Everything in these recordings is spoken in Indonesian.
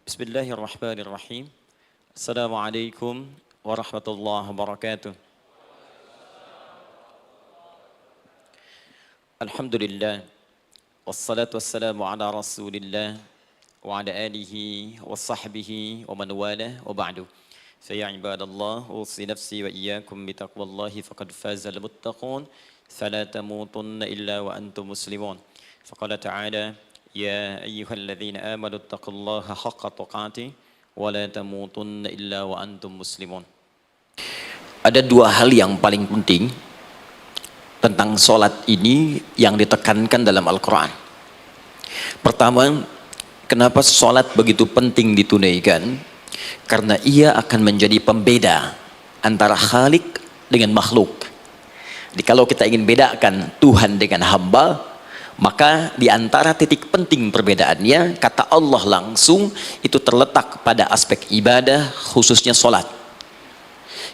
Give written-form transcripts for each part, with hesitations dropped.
Bismillahirrahmanirrahim. Assalamualaikum warahmatullahi wabarakatuh. Alhamdulillah. Wassalatu wassalamu ala rasulillah wa ala alihi wa sahbihi wa man wala wa ba'du. Faya ibadallah, usi nafsi wa iyyakum bitaqwallahi faqad fazal muttaqun. Fala tamutunna illa wa antum muslimun. Faqala ta'ala يا أيها الذين آمنوا اتقوا الله حق تقاته ولا تموتن إلا وأنتم مسلمون. Ada dua hal yang paling penting tentang solat ini yang ditekankan dalam Al-Quran. Pertama, kenapa solat begitu penting ditunaikan? Karena ia akan menjadi pembeda antara Khalik dengan makhluk. Jadi kalau kita ingin bedakan Tuhan dengan hamba, maka di antara titik penting perbedaannya, kata Allah langsung, itu terletak pada aspek ibadah, khususnya solat.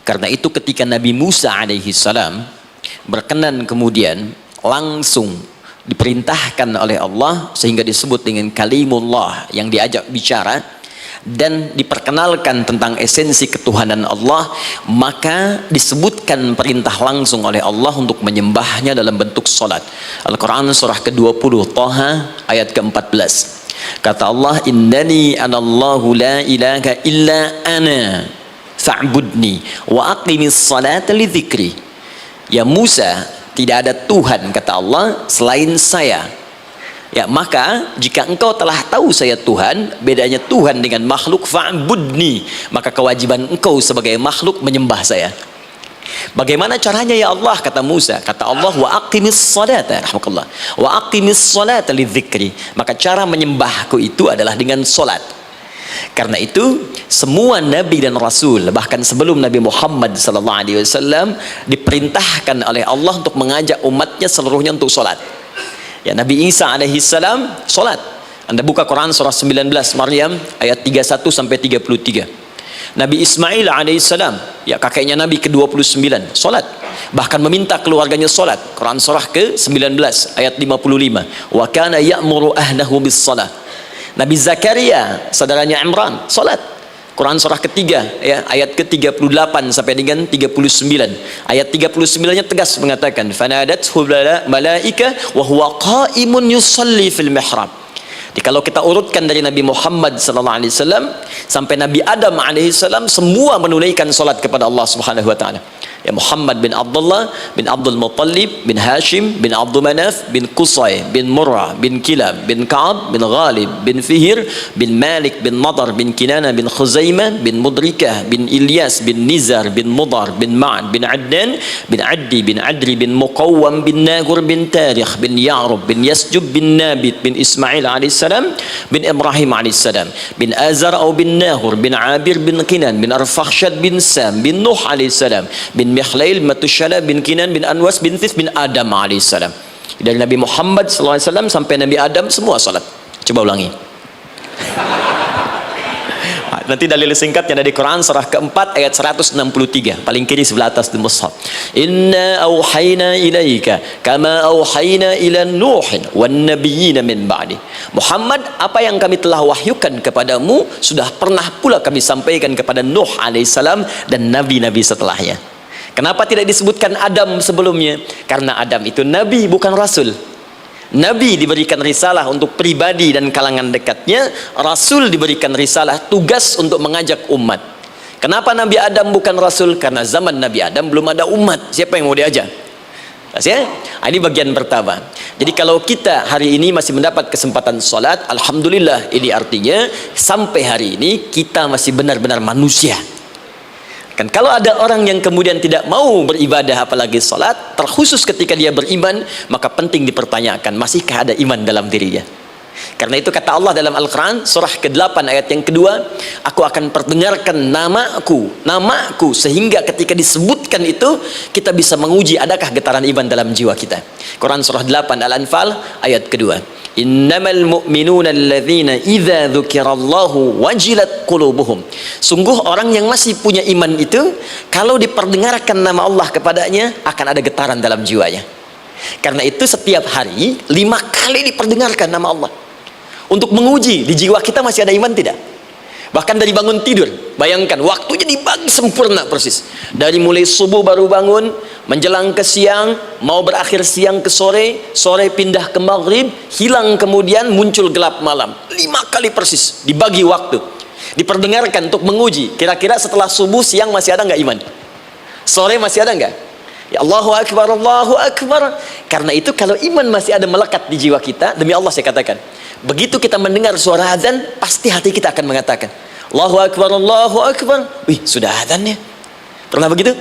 Karena itu ketika Nabi Musa alaihi salam berkenan kemudian langsung diperintahkan oleh Allah, sehingga disebut dengan kalimullah yang diajak bicara, dan diperkenalkan tentang esensi ketuhanan Allah, maka disebutkan perintah langsung oleh Allah untuk menyembahnya dalam bentuk solat. Al-Quran surah ke-20 Taha ayat ke-14. Kata Allah, innani anallahu la ilaha illa ana fa'budni wa aqimis salata li dzikri. Ya Musa, tidak ada Tuhan, kata Allah, selain saya. Ya, maka jika engkau telah tahu saya Tuhan, bedanya Tuhan dengan makhluk, fa'budni, maka kewajiban engkau sebagai makhluk menyembah saya. Bagaimana caranya ya Allah, kata Musa? Kata Allah, wa aqimis salata, rahmatullah, wa aqimis salata lidzikri. Maka cara menyembahku itu adalah dengan solat. Karena itu semua nabi dan rasul, bahkan sebelum Nabi Muhammad SAW, diperintahkan oleh Allah untuk mengajak umatnya seluruhnya untuk solat. Ya, Nabi Isa alaihi salam solat. Anda buka Quran surah 19 Maryam ayat 31 sampai 33. Nabi Ismail alaihi salam, ya kakeknya Nabi ke-29, solat. Bahkan meminta keluarganya solat. Quran surah ke-19 ayat 55. Wa kana ya'muru ahlahu bis salah. Nabi Zakaria, saudaranya Imran, solat. Quran surah ketiga, ya, ayat ke-38 sampai dengan 39. Ayat 39-nya tegas mengatakan, fanadathu malaika wa huwa qa'imun yusalli fil mihrab. Jadi kalau kita urutkan dari Nabi Muhammad SAW sampai Nabi Adam alaihissalam, semua menunaikan salat kepada Allah Subhanahu wa taala. Ya, Muhammad bin Abdullah bin Abdul Muttalib bin Hashim bin Abdul Manaf bin Qusay bin Murrah bin Kilab bin Ka'ab bin Ghalib bin Fihir bin Malik bin Nadar bin Kinana bin Khuzaimah bin Mudrikah bin Ilyas bin Nizar bin Mudar bin Ma'ad bin Adnan bin Addi bin Adri bin Muqawwam bin Nagur bin Tarikh bin Ya'rub bin Yasjub bin Nabit bin Ismail alaihissalam bin Ibrahim alaihissalam bin Azar atau bin Nahur bin Abir bin Kinan bin Arfakhshad bin Sam bin Nuh alaihissalam bin Mikhlail Matushala bin Kinan bin Anwas bin Thith bin Adam alaihissalam. Dari Nabi Muhammad SAW sampai Nabi Adam semua salat. Coba ulangi. Nanti dalil singkatnya dari Quran surah keempat ayat 163, paling kiri sebelah atas di mushaf. Inna auhayna ilaika kama auhayna ila Nuhin wan nabiyyin min ba'di. Muhammad, apa yang kami telah wahyukan kepadamu sudah pernah pula kami sampaikan kepada Nuh alaihissalam dan nabi-nabi setelahnya. Kenapa tidak disebutkan Adam sebelumnya? Karena Adam itu nabi, bukan rasul. Nabi diberikan risalah untuk pribadi dan kalangan dekatnya, rasul diberikan risalah tugas untuk mengajak umat. Kenapa Nabi Adam bukan rasul? Karena zaman Nabi Adam belum ada umat, siapa yang mau diajak? Ya? Ini bagian pertama. Jadi kalau kita hari ini masih mendapat kesempatan sholat, alhamdulillah, ini artinya sampai hari ini kita masih benar-benar manusia. Kan kalau ada orang yang kemudian tidak mau beribadah apalagi salat, terkhusus ketika dia beriman, maka penting dipertanyakan, masihkah ada iman dalam dirinya? Karena itu kata Allah dalam Al-Quran surah ke-8 ayat yang kedua, aku akan perdengarkan namaku sehingga ketika disebutkan itu kita bisa menguji adakah getaran iman dalam jiwa kita. Quran surah 8 Al-Anfal ayat kedua. Innamal mu'minuna alladzina idza dzukirallahu wajilat qulubuhum. Sungguh orang yang masih punya iman itu, kalau diperdengarkan nama Allah kepadanya akan ada getaran dalam jiwanya. Karena itu setiap hari 5 kali diperdengarkan nama Allah untuk menguji di jiwa kita masih ada iman tidak. Bahkan dari bangun tidur, bayangkan waktunya dibagi sempurna persis. Dari mulai subuh baru bangun, menjelang ke siang, mau berakhir siang ke sore, sore pindah ke maghrib, hilang kemudian muncul gelap malam. 5 kali persis dibagi waktu. Diperdengarkan untuk menguji, kira-kira setelah subuh siang masih ada nggak iman? Sore masih ada nggak? Ya Allahu Akbar, Allahu Akbar. Karena itu kalau iman masih ada melekat di jiwa kita, demi Allah saya katakan, begitu kita mendengar suara azan, pasti hati kita akan mengatakan Allahu Akbar, Allahu Akbar. Wih, sudah azan ya. Pernah begitu?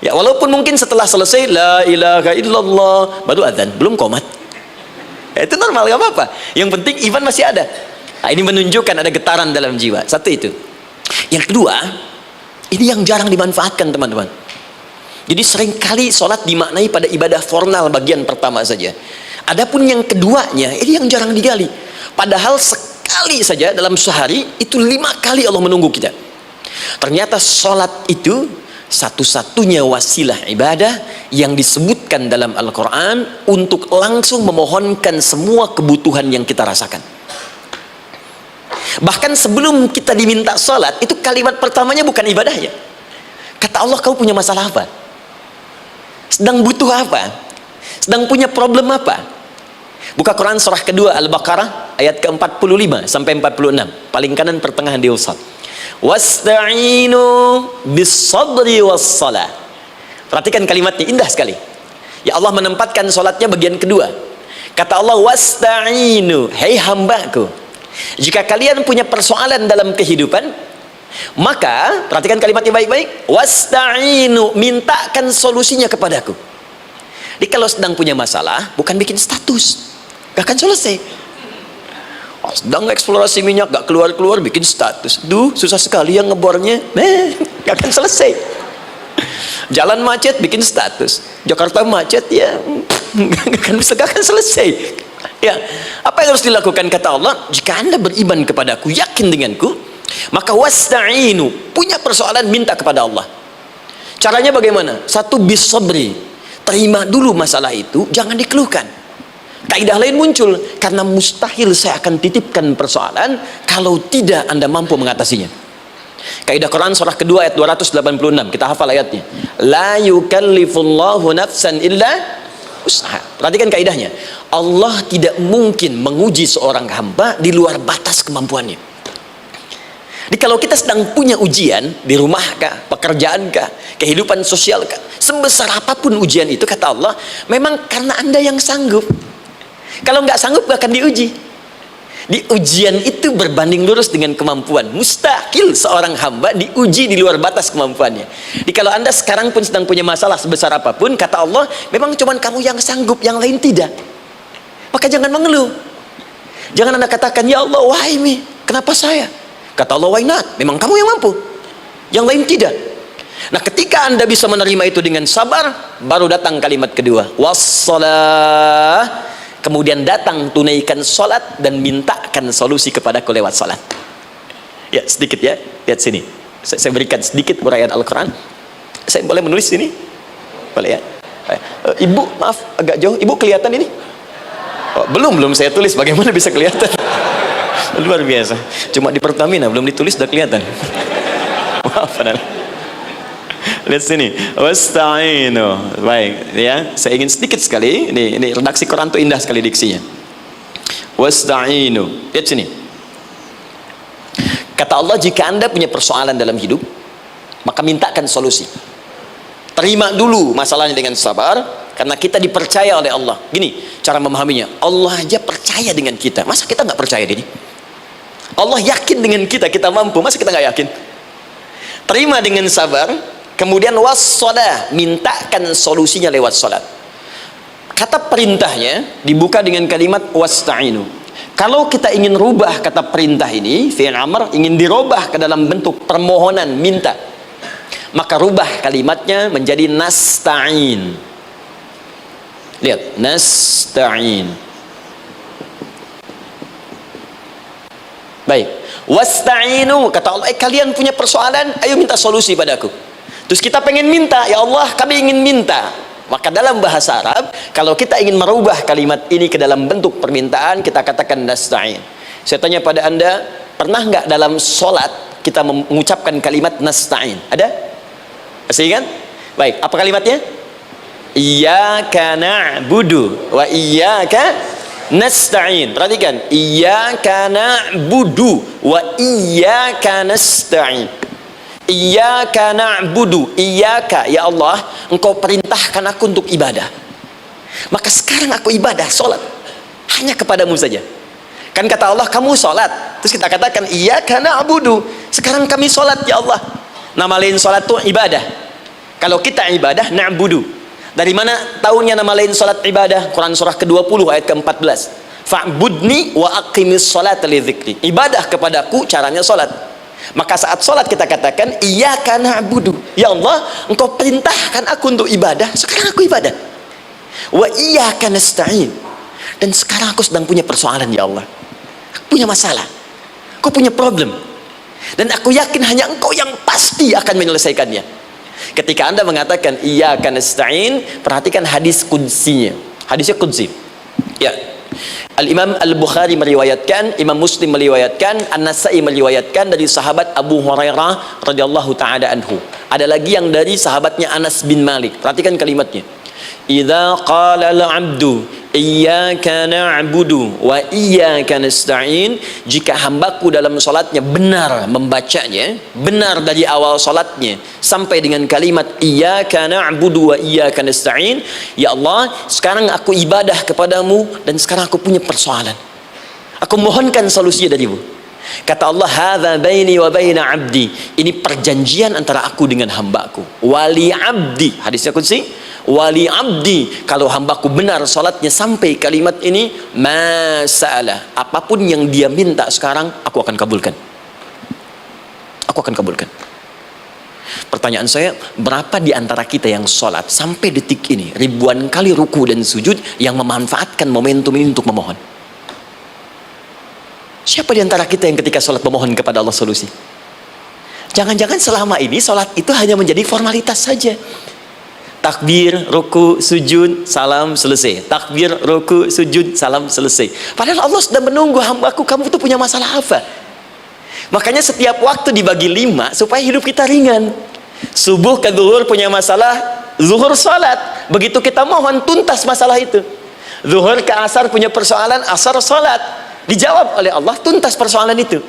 Ya, walaupun mungkin setelah selesai la ilaha illallah baru azan, belum qomat. Ya, itu normal, gak apa-apa. Yang penting iman masih ada. Nah, ini menunjukkan ada getaran dalam jiwa. Satu itu. Yang kedua, ini yang jarang dimanfaatkan teman-teman. Jadi seringkali sholat dimaknai pada ibadah formal bagian pertama saja. Adapun yang keduanya, ini yang jarang digali. Padahal sekali saja dalam sehari, itu 5 kali Allah menunggu kita. Ternyata sholat itu satu-satunya wasilah ibadah yang disebutkan dalam Al-Quran untuk langsung memohonkan semua kebutuhan yang kita rasakan. Bahkan sebelum kita diminta sholat, itu kalimat pertamanya bukan ibadahnya. Kata Allah, kau punya masalah apa? Sedang butuh apa? Sedang punya problem apa? Buka Quran surah kedua Al-Baqarah ayat ke-45 sampai 46, paling kanan pertengahan di usad. Wasta'inu bis-sabri was-salah. Perhatikan kalimatnya, indah sekali. Ya Allah menempatkan sholatnya bagian kedua. Kata Allah, wasta'inu, hei hambaku, jika kalian punya persoalan dalam kehidupan, maka perhatikan kalimatnya baik-baik, wasta'inu, mintakan solusinya kepadaku. Jadi kalau sedang punya masalah, bukan bikin status, gak akan selesai. Sedang eksplorasi minyak gak keluar-keluar, bikin status, duh susah sekali yang ngebornya, gak akan selesai. Jalan macet, bikin status, Jakarta macet, ya gak akan selesai. Ya, apa yang harus dilakukan? Kata Allah, jika anda beriman kepadaku, yakin denganku, maka wasta'inu, punya persoalan, minta kepada Allah. Caranya bagaimana? Satu, bis-sabri, terima dulu masalah itu, jangan dikeluhkan. Kaidah lain muncul, karena mustahil saya akan titipkan persoalan kalau tidak anda mampu mengatasinya. Kaidah Quran surah kedua ayat 286, kita hafal ayatnya. La yukallifullahu nafsan illa usaha. Perhatikan kaidahnya. Allah tidak mungkin menguji seorang hamba di luar batas kemampuannya. Jadi kalau kita sedang punya ujian di rumah kah, pekerjaan kah, kehidupan sosial kah, sebesar apapun ujian itu, kata Allah, memang karena anda yang sanggup. Kalau nggak sanggup gak akan diuji. Di ujian itu berbanding lurus dengan kemampuan. Mustahil seorang hamba diuji di luar batas kemampuannya. Jadi kalau anda sekarang pun sedang punya masalah sebesar apapun, kata Allah, memang cuma kamu yang sanggup, yang lain tidak. Maka jangan mengeluh. Jangan anda katakan, ya Allah, why me? Kenapa saya? Kata Allah, why not? Memang kamu yang mampu, yang lain tidak. Nah, ketika anda bisa menerima itu dengan sabar, baru datang kalimat kedua, wassalah. Kemudian datang, tunaikan sholat dan mintakan solusi kepadaku lewat sholat. Ya, sedikit ya, lihat sini. Saya berikan sedikit uraian Al-Quran. Saya boleh menulis sini? Boleh ya? Ibu, maaf, agak jauh. Ibu kelihatan ini? Oh, belum saya tulis, bagaimana bisa kelihatan? Luar biasa. Cuma di Pertamina, belum ditulis udah kelihatan. Maaf, lihat sini, wasta'inu. Baik ya, saya ingin sedikit sekali, ini redaksi Quran itu indah sekali diksinya. Wasta'inu, lihat sini. Kata Allah, jika anda punya persoalan dalam hidup, maka mintakan solusi. Terima dulu masalahnya dengan sabar, karena kita dipercaya oleh Allah. Gini cara memahaminya, Allah aja percaya dengan kita, masa kita nggak percaya diri? Allah yakin dengan kita, kita mampu, masa kita nggak yakin? Terima dengan sabar, kemudian wassalah, mintakan solusinya lewat salat. Kata perintahnya dibuka dengan kalimat wasta'inu. Kalau kita ingin rubah kata perintah ini, fi'il amr, ingin dirubah ke dalam bentuk permohonan, minta, maka rubah kalimatnya menjadi nasta'in. Lihat, nasta'in. Baik, wasta'inu, kata Allah, kalian punya persoalan, ayo minta solusi padaku. Terus kita pengen minta, ya Allah, kami ingin minta. Maka dalam bahasa Arab, kalau kita ingin merubah kalimat ini ke dalam bentuk permintaan, kita katakan nasta'in. Saya tanya pada anda, Pernah nggak dalam sholat kita mengucapkan kalimat nasta'in? Ada? Masih ingat? Baik, apa kalimatnya? Iyyaka na'budu wa iyyaka nasta'in. Perhatikan, iyyaka na'budu wa iyyaka nasta'in. Iyyaka na'budu, iyyaka, ya Allah, engkau perintahkan aku untuk ibadah. Maka sekarang aku ibadah, sholat hanya kepadamu saja. Kan kata Allah, kamu sholat. Terus kita katakan, iyyaka na'budu. Sekarang kami sholat, ya Allah. Nama lain sholat itu ibadah. Kalau kita ibadah, na'budu. Dari mana tahunnya nama lain sholat ibadah? Quran surah ke-20 ayat ke-14. Fa'budni wa aqimis sholat li dzikri. Ibadah kepadaku caranya sholat. Maka saat sholat kita katakan, iyyaka na'budu. Ya Allah, engkau perintahkan aku untuk ibadah. Sekarang aku ibadah. Wa iyyaka nasta'in. Dan sekarang aku sedang punya persoalan, ya Allah. Aku punya masalah, aku punya problem, dan aku yakin hanya engkau yang pasti akan menyelesaikannya. Ketika Anda mengatakan iyyaka nasta'in, perhatikan hadis qudsinya. Hadisnya qudsi, ya. Al-Imam Al-Bukhari meriwayatkan, Imam Muslim meriwayatkan, An-Nasa'i meriwayatkan dari sahabat Abu Hurairah radhiyallahu ta'ala anhu. Ada lagi yang dari sahabatnya Anas bin Malik. Perhatikan kalimatnya. Idza qala al-'abdu iyyaka na'budu wa iyyaka nasta'in, jika hambaku dalam salatnya benar membacanya, benar dari awal salatnya sampai dengan kalimat iyyaka na'budu wa iyyaka nasta'in, ya Allah, sekarang aku ibadah kepadamu dan sekarang aku punya persoalan, aku mohonkan solusinya darimu. Kata Allah, hadza baini wa baina 'abdi, ini perjanjian antara aku dengan hambaku. Wali 'abdi, hadisnya qudsi, wali 'abdi, kalau hambaku benar salatnya sampai kalimat ini, masalah, apapun yang dia minta sekarang aku akan kabulkan. Aku akan kabulkan. Pertanyaan saya, berapa di antara kita yang salat sampai detik ini ribuan kali ruku dan sujud yang memanfaatkan momentum ini untuk memohon? Siapa di antara kita yang ketika sholat memohon kepada Allah solusi? Jangan-jangan selama ini sholat itu hanya menjadi formalitas saja. Takbir, ruku, sujud, salam, selesai. Takbir, ruku, sujud, salam, selesai. Padahal Allah sudah menunggu hambaku, kamu itu punya masalah apa? Makanya setiap waktu dibagi 5 supaya hidup kita ringan. Subuh ke zuhur punya masalah, zuhur sholat. Begitu kita mohon, tuntas masalah itu. Zuhur ke asar punya persoalan, asar sholat. Dijawab oleh Allah, tuntas persoalan itu.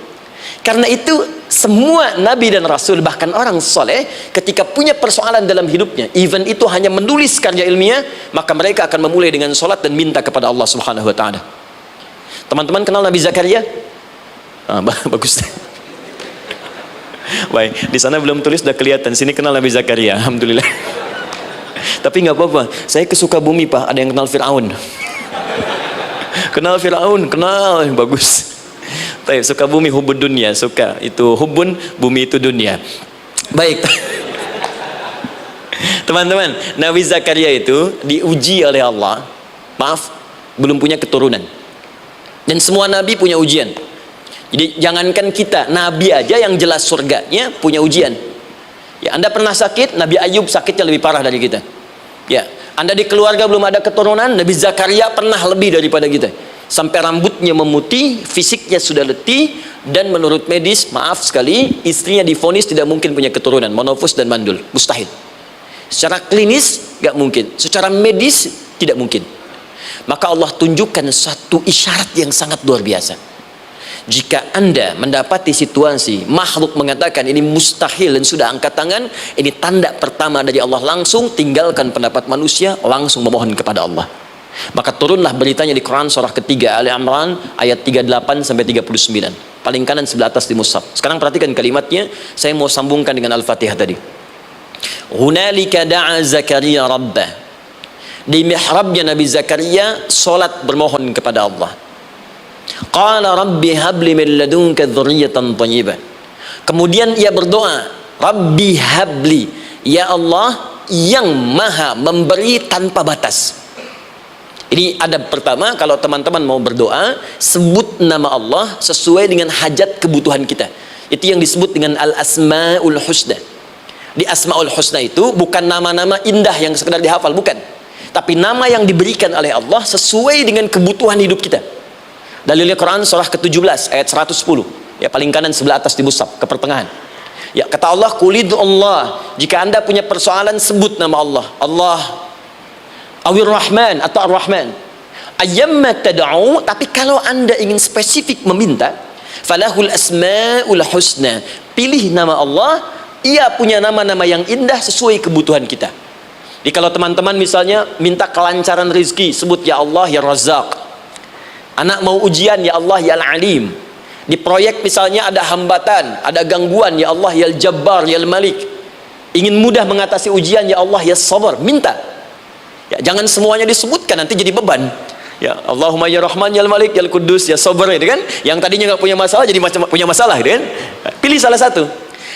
Karena itu semua nabi dan rasul, bahkan orang soleh, ketika punya persoalan dalam hidupnya, even itu hanya menulis karya ilmiah, maka mereka akan memulai dengan sholat dan minta kepada Allah subhanahu wa ta'ala. Teman-teman kenal Nabi Zakaria? Bagus. Baik, di sana belum tulis, sudah kelihatan. Sini kenal Nabi Zakaria, alhamdulillah. Tapi nggak apa-apa, saya ke Sukabumi Pak, ada yang kenal Fir'aun. Kenal Fir'aun, kenal, bagus. Baik, Sukabumi hubun dunia, suka itu hubun, bumi itu dunia. Baik. Teman-teman, Nabi Zakaria itu diuji oleh Allah. Maaf, belum punya keturunan. Dan semua nabi punya ujian. Jadi jangankan kita, nabi aja yang jelas surganya punya ujian. Ya, Anda pernah sakit, Nabi Ayub sakitnya lebih parah dari kita. Ya, Anda di keluarga belum ada keturunan, Nabi Zakaria pernah lebih daripada kita. Sampai rambutnya memutih, fisiknya sudah letih, dan menurut medis, maaf sekali, istrinya divonis tidak mungkin punya keturunan, monofus dan mandul, mustahil. Secara klinis gak mungkin, secara medis tidak mungkin. Maka Allah tunjukkan satu isyarat yang sangat luar biasa. Jika Anda mendapati situasi makhluk mengatakan ini mustahil dan sudah angkat tangan, ini tanda pertama dari Allah, langsung tinggalkan pendapat manusia, langsung memohon kepada Allah. Maka turunlah beritanya di Quran surah ketiga Ali Imran ayat 38 sampai 39. Paling kanan sebelah atas di mushaf. Sekarang perhatikan kalimatnya, saya mau sambungkan dengan Al-Fatihah tadi. Hunalika da'a Zakaria rabbah. Di mihrabnya Nabi Zakaria salat bermohon kepada Allah. Qala rabbi habli min ladunka dzurriyyatan thayyibah. Kemudian ia berdoa, Rabbi habli, ya Allah yang maha memberi tanpa batas. Ini adab pertama, kalau teman-teman mau berdoa, sebut nama Allah sesuai dengan hajat kebutuhan kita. Itu yang disebut dengan al-asma'ul husna. Di asma'ul husna itu bukan nama-nama indah yang sekedar dihafal, bukan. Tapi nama yang diberikan oleh Allah sesuai dengan kebutuhan hidup kita. Dalilnya Quran surah ke-17 ayat 110. Ya, paling kanan sebelah atas di mushaf, ke pertengahan. Ya, kata Allah, "Qulid Allah." Jika Anda punya persoalan, sebut nama Allah. Allah, Awir Rahman atau Ar-Rahman. Ayyamma tad'u, tapi kalau Anda ingin spesifik meminta, falahul asmaul husna. Pilih nama Allah, ia punya nama-nama yang indah sesuai kebutuhan kita. Jadi kalau teman-teman misalnya minta kelancaran rezeki, sebut ya Allah ya Razzaq. Anak mau ujian, ya Allah ya Al-Alim. Di proyek misalnya ada hambatan, ada gangguan, ya Allah ya Al-Jabbar ya Al-Malik. Ingin mudah mengatasi ujian, ya Allah ya Sabar. Minta. Ya, jangan semuanya disebutkan, nanti jadi beban. Ya, Allahumma ya Rahman ya Al-Malik ya Al-Quddus ya Sabar, itu kan. Yang tadinya nggak punya masalah jadi punya masalah, gitu kan. Pilih salah satu.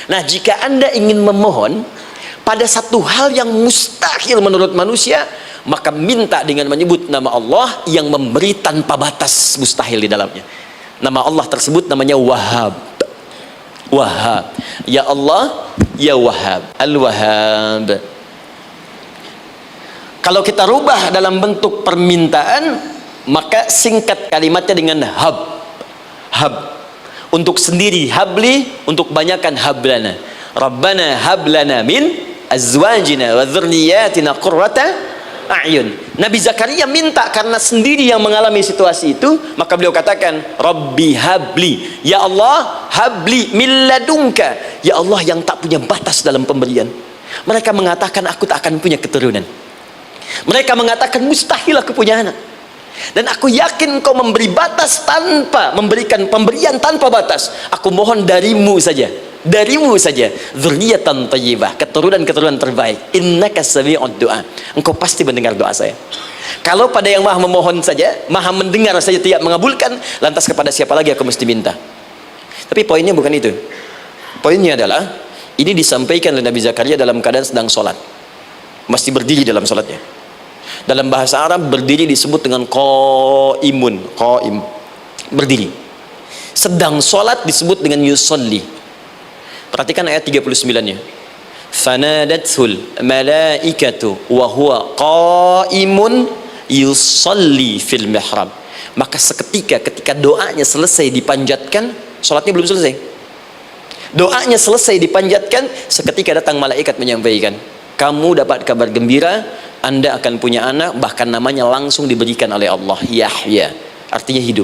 Nah, jika Anda ingin memohon pada satu hal yang mustahil menurut manusia, maka minta dengan menyebut nama Allah yang memberi tanpa batas mustahil di dalamnya. Nama Allah tersebut namanya Wahhab. Wahhab. Ya Allah, ya Wahhab. Al-Wahhab. Kalau kita rubah dalam bentuk permintaan, maka singkat kalimatnya dengan hab. Hab. Untuk sendiri habli, untuk banyakkan hablana. Rabbana hablana min azwajina wa dzurriyyatina qurrata a'yun. Nabi Zakaria minta karena sendiri yang mengalami situasi itu, maka beliau katakan, Rabbi habli, ya Allah habli min ladunka, ya Allah yang tak punya batas dalam pemberian. Mereka mengatakan aku tak akan punya keturunan. Mereka mengatakan mustahil aku punya anak. Dan aku yakin kau memberi batas tanpa memberikan pemberian tanpa batas. Aku mohon darimu saja, darimu saja, dzurriyyatan thayyibah, keturunan-keturunan terbaik. Innaka sami'ud du'a, engkau pasti mendengar doa saya. Kalau pada yang maha memohon saja, maha mendengar saja tidak mengabulkan, lantas kepada siapa lagi aku mesti minta? Tapi poinnya bukan itu. Poinnya adalah ini disampaikan oleh Nabi Zakaria dalam keadaan sedang sholat, masih berdiri dalam sholatnya. Dalam bahasa Arab berdiri disebut dengan qaimun, qaim, berdiri. Sedang sholat disebut dengan yusolli. Perhatikan ayat 39-nya. Fanadathul malaikatu wa huwa qaimun yusolli fil mihrab. Maka seketika ketika doanya selesai dipanjatkan, sholatnya belum selesai. Doanya selesai dipanjatkan, seketika datang malaikat menyampaikan, kamu dapat kabar gembira, Anda akan punya anak, bahkan namanya langsung diberikan oleh Allah, Yahya, artinya hidup.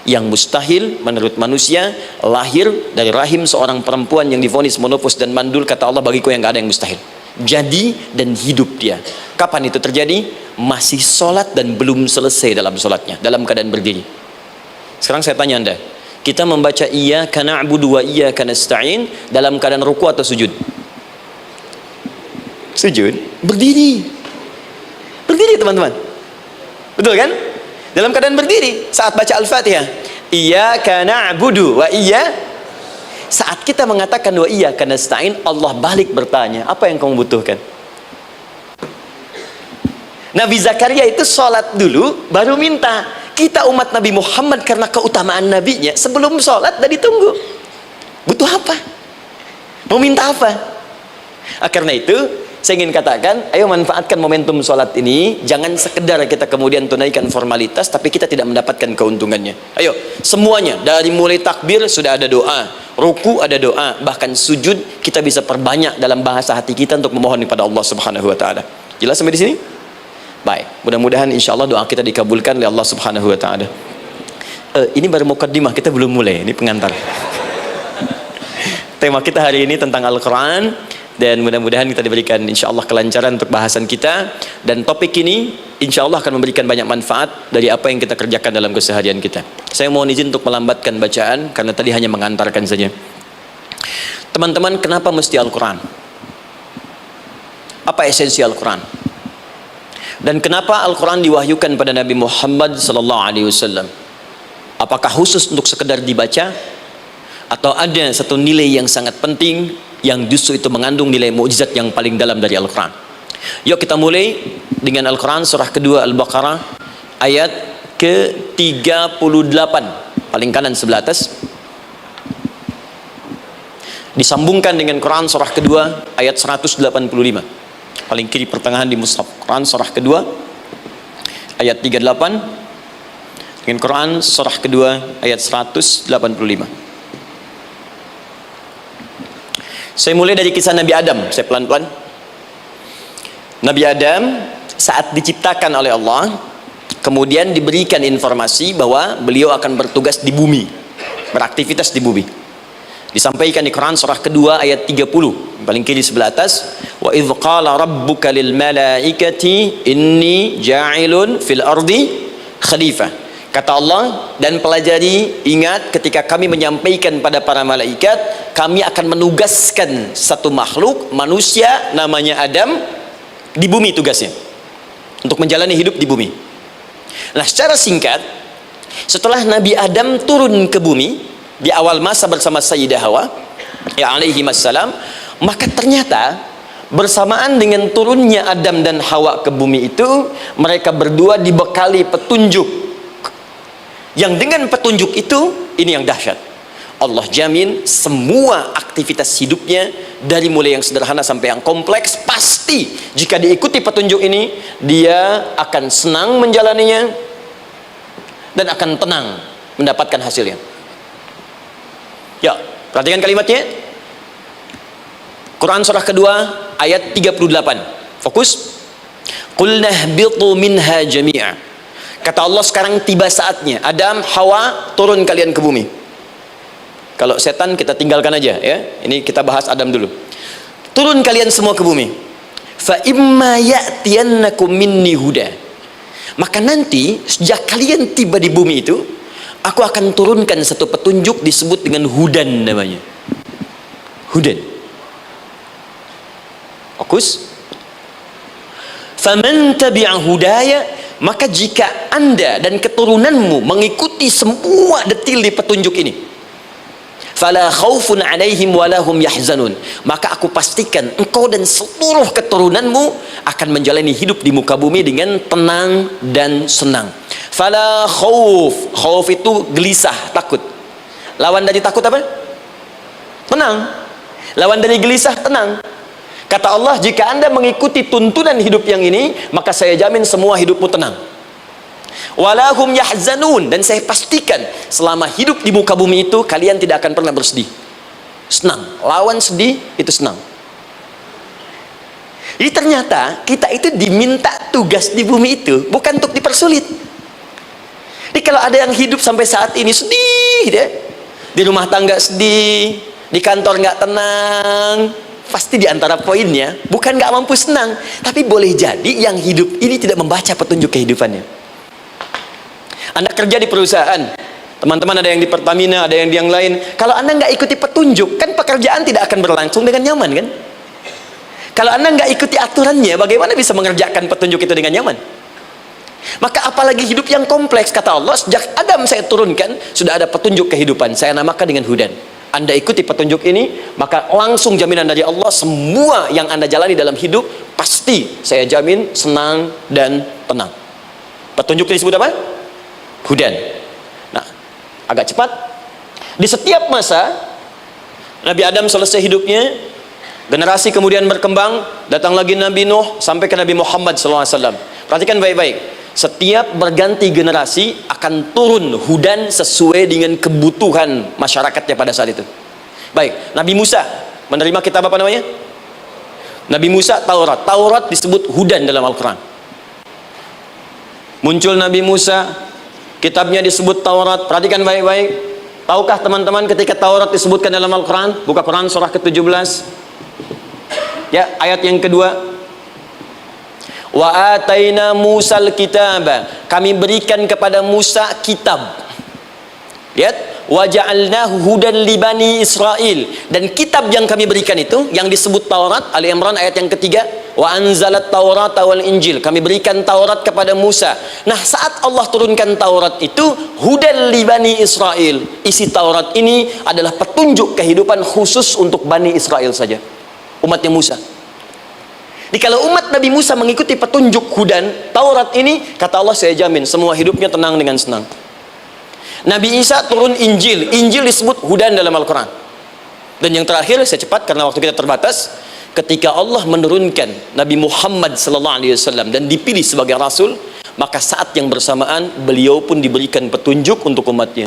Yang mustahil menurut manusia, lahir dari rahim seorang perempuan yang divonis monopos dan mandul, kata Allah, bagiku yang gak ada yang mustahil. Jadi dan hidup dia. Kapan itu terjadi? Masih sholat dan belum selesai dalam sholatnya, dalam keadaan berdiri. Sekarang saya tanya Anda, kita membaca iyyaka na'budu wa iyyaka nasta'in dalam keadaan ruku atau sujud? Sujud, berdiri. Berdiri teman-teman, betul kan? Dalam keadaan berdiri saat baca Al-Fatihah. Iyyaka na'budu wa saat kita mengatakan wa iyyaka nasta'in, Allah balik bertanya, apa yang kamu butuhkan? Nabi Zakaria itu sholat dulu baru minta. Kita umat Nabi Muhammad karena keutamaan nabinya, sebelum sholat dah ditunggu. Butuh apa? Mau minta apa? Karena itu saya ingin katakan, ayo manfaatkan momentum sholat ini. Jangan sekedar kita kemudian tunaikan formalitas, tapi kita tidak mendapatkan keuntungannya. Ayo, semuanya, dari mulai takbir sudah ada doa, ruku ada doa, bahkan sujud kita bisa perbanyak dalam bahasa hati kita untuk memohon kepada Allah Subhanahu Wa Taala. Jelas sampai di sini? Baik, mudah-mudahan insya Allah doa kita dikabulkan oleh Allah Subhanahu Wa Taala. Ini baru mukaddimah, kita belum mulai, ini pengantar. Tema kita hari ini tentang Al-Quran. Dan mudah-mudahan kita diberikan insya Allah kelancaran untuk bahasan kita. Dan topik ini insya Allah akan memberikan banyak manfaat dari apa yang kita kerjakan dalam keseharian kita. Saya mohon izin untuk melambatkan bacaan karena tadi hanya mengantarkan saja. Teman-teman, kenapa mesti Al-Quran? Apa esensi Al-Quran? Dan kenapa Al-Quran diwahyukan pada Nabi Muhammad SAW? Apakah khusus untuk sekedar dibaca? Atau ada satu nilai yang sangat penting yang justru itu mengandung nilai mukjizat yang paling dalam dari Al-Quran? Yuk kita mulai dengan Al-Quran surah kedua Al-Baqarah ayat ke-38, paling kanan sebelah atas, disambungkan dengan Quran surah kedua ayat 185, paling kiri pertengahan di mushaf. Quran surah kedua ayat 38 dengan Quran surah kedua ayat 185. Saya mulai dari kisah Nabi Adam, saya pelan-pelan. Nabi Adam saat diciptakan oleh Allah, kemudian diberikan informasi bahwa beliau akan bertugas di bumi, beraktivitas di bumi. Disampaikan di Quran surah kedua ayat 30, paling kiri sebelah atas, wa idz qala rabbuka lil malaikati inni ja'ilun fil ardi khalifah. Kata Allah, dan pelajari, ingat ketika kami menyampaikan pada para malaikat, kami akan menugaskan satu makhluk manusia namanya Adam di bumi, tugasnya untuk menjalani hidup di bumi. Nah, secara singkat, setelah Nabi Adam turun ke bumi di awal masa bersama Sayyidah Hawa ya alaihi wassalam, maka ternyata bersamaan dengan turunnya Adam dan Hawa ke bumi itu, mereka berdua dibekali petunjuk, yang dengan petunjuk itu, ini yang dahsyat, Allah jamin semua aktivitas hidupnya, dari mulai yang sederhana sampai yang kompleks, pasti jika diikuti petunjuk ini, dia akan senang menjalaninya dan akan tenang mendapatkan hasilnya. Ya, perhatikan kalimatnya. Quran surah kedua ayat 38. Fokus. Qul nahbitu minha jami'a. Kata Allah, sekarang tiba saatnya Adam, Hawa, turun kalian ke bumi. Kalau setan kita tinggalkan aja ya. Ini kita bahas Adam dulu. Turun kalian semua ke bumi. Fa imma ya'tiyannakum minni huda. Maka nanti sejak kalian tiba di bumi itu, aku akan turunkan satu petunjuk disebut dengan hudan namanya. Hudan. Fokus. Faman tabi'a hudaya, maka jika Anda dan keturunanmu mengikuti semua detil di petunjuk ini, fala khaufun 'alaihim wala hum yahzanun, maka aku pastikan engkau dan seluruh keturunanmu akan menjalani hidup di muka bumi dengan tenang dan senang. Fala khauf, khauf itu gelisah, takut. Lawan dari takut apa? Tenang. Lawan dari gelisah, tenang. Kata Allah, jika Anda mengikuti tuntunan hidup yang ini, maka saya jamin semua hidupmu tenang. Walahum yahzanun, dan saya pastikan selama hidup di muka bumi itu, kalian tidak akan pernah bersedih. Senang. Lawan sedih, itu senang. Jadi ternyata kita itu diminta tugas di bumi itu bukan untuk dipersulit. Jadi kalau ada yang hidup sampai saat ini sedih deh, di rumah tangga sedih, di kantor nggak tenang, pasti di antara poinnya bukan nggak mampu senang, tapi boleh jadi yang hidup ini tidak membaca petunjuk kehidupannya. Anda kerja di perusahaan, teman-teman ada yang di Pertamina, ada yang di yang lain. Kalau Anda nggak ikuti petunjuk, kan pekerjaan tidak akan berlangsung dengan nyaman, kan? Kalau Anda nggak ikuti aturannya, bagaimana bisa mengerjakan petunjuk itu dengan nyaman? Maka apalagi hidup yang kompleks. Kata Allah, sejak Adam saya turunkan, sudah ada petunjuk kehidupan, saya namakan dengan hudan. Anda ikuti petunjuk ini, maka langsung jaminan dari Allah, semua yang Anda jalani dalam hidup pasti saya jamin senang dan tenang. Petunjuk ini disebut apa? Hudan. Nah, agak cepat. Di setiap masa Nabi Adam selesai hidupnya, generasi kemudian berkembang, datang lagi Nabi Nuh sampai ke Nabi Muhammad SAW. Perhatikan baik-baik. Setiap berganti generasi akan turun hudan sesuai dengan kebutuhan masyarakatnya pada saat itu. Baik, Nabi Musa menerima kitab apa namanya? Nabi Musa Taurat. Taurat disebut hudan dalam Al-Quran. Muncul Nabi Musa, kitabnya disebut Taurat. Perhatikan baik-baik. Tahukah teman-teman ketika Taurat disebutkan dalam Al-Quran? Buka Quran surah ke-17 ya, ayat yang kedua. Wa ataina Musal kitaba, kami berikan kepada Musa kitab. Lihat, wa ja'alnahu hudan li bani Israil, dan kitab yang kami berikan itu yang disebut Taurat, Ali Imran ayat yang ketiga, wa anzalat Taurata wal Injil, kami berikan Taurat kepada Musa. Nah, saat Allah turunkan Taurat itu hudan li bani Israil, isi Taurat ini adalah petunjuk kehidupan khusus untuk Bani Israel saja, umatnya Musa. Jadi kalau umat Nabi Musa mengikuti petunjuk hudan Taurat ini, kata Allah, saya jamin semua hidupnya tenang dengan senang. Nabi Isa turun Injil, Injil disebut hudan dalam Al-Quran. Dan yang terakhir, saya cepat karena waktu kita terbatas, ketika Allah menurunkan Nabi Muhammad SAW dan dipilih sebagai Rasul, maka saat yang bersamaan beliau pun diberikan petunjuk untuk umatnya.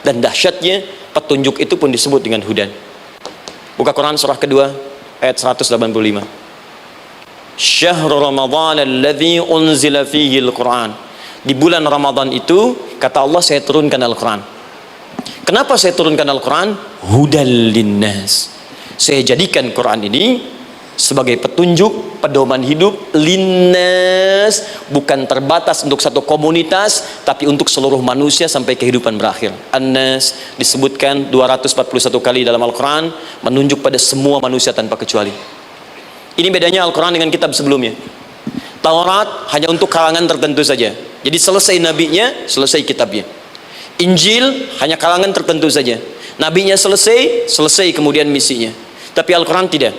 Dan dahsyatnya petunjuk itu pun disebut dengan hudan. Buka Quran surah kedua ayat 185. Syahrul Ramadan alladzi unzila fihi al-Quran. Di bulan Ramadan itu kata Allah saya turunkan Al-Quran. Kenapa saya turunkan Al-Quran? Hudal linnas. Saya jadikan Quran ini sebagai petunjuk, pedoman hidup linnas, bukan terbatas untuk satu komunitas, tapi untuk seluruh manusia sampai kehidupan berakhir. An-nas disebutkan 241 kali dalam Al-Quran, menunjuk pada semua manusia tanpa kecuali. Ini bedanya Al-Quran dengan kitab sebelumnya. Taurat hanya untuk kalangan tertentu saja, jadi selesai nabinya, selesai kitabnya. Injil hanya kalangan tertentu saja, nabinya selesai, selesai kemudian misinya. Tapi Al-Quran tidak.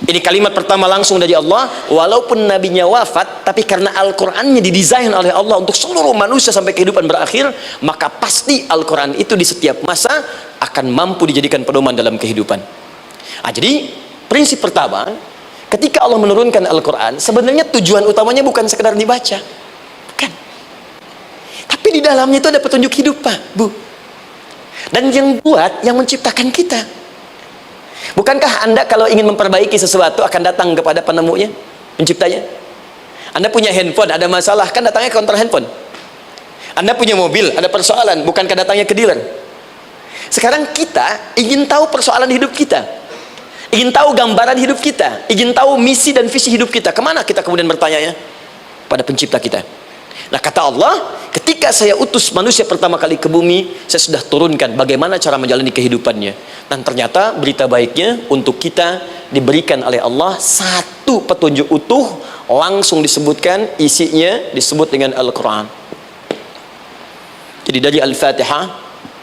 Ini kalimat pertama langsung dari Allah, walaupun nabinya wafat, tapi karena Al-Qurannya didesain oleh Allah untuk seluruh manusia sampai kehidupan berakhir, maka pasti Al-Quran itu di setiap masa akan mampu dijadikan pedoman dalam kehidupan. Jadi prinsip pertama, ketika Allah menurunkan Al-Quran, sebenarnya tujuan utamanya bukan sekedar dibaca, bukan, tapi di dalamnya itu ada petunjuk hidup, Pak, Bu. Dan yang buat, yang menciptakan kita. Bukankah Anda kalau ingin memperbaiki sesuatu akan datang kepada penemunya, penciptanya? Anda punya handphone, ada masalah, kan datangnya ke counter handphone. Anda punya mobil, ada persoalan, bukankah datangnya ke dealer? Sekarang kita ingin tahu persoalan hidup kita, ingin tahu gambaran hidup kita, ingin tahu misi dan visi hidup kita. Kemana kita kemudian bertanya? Pada pencipta kita. Nah, kata Allah, ketika saya utus manusia pertama kali ke bumi, saya sudah turunkan bagaimana cara menjalani kehidupannya. Dan ternyata berita baiknya untuk kita diberikan oleh Allah satu petunjuk utuh, langsung disebutkan, isinya disebut dengan Al-Quran. Jadi dari Al-Fatihah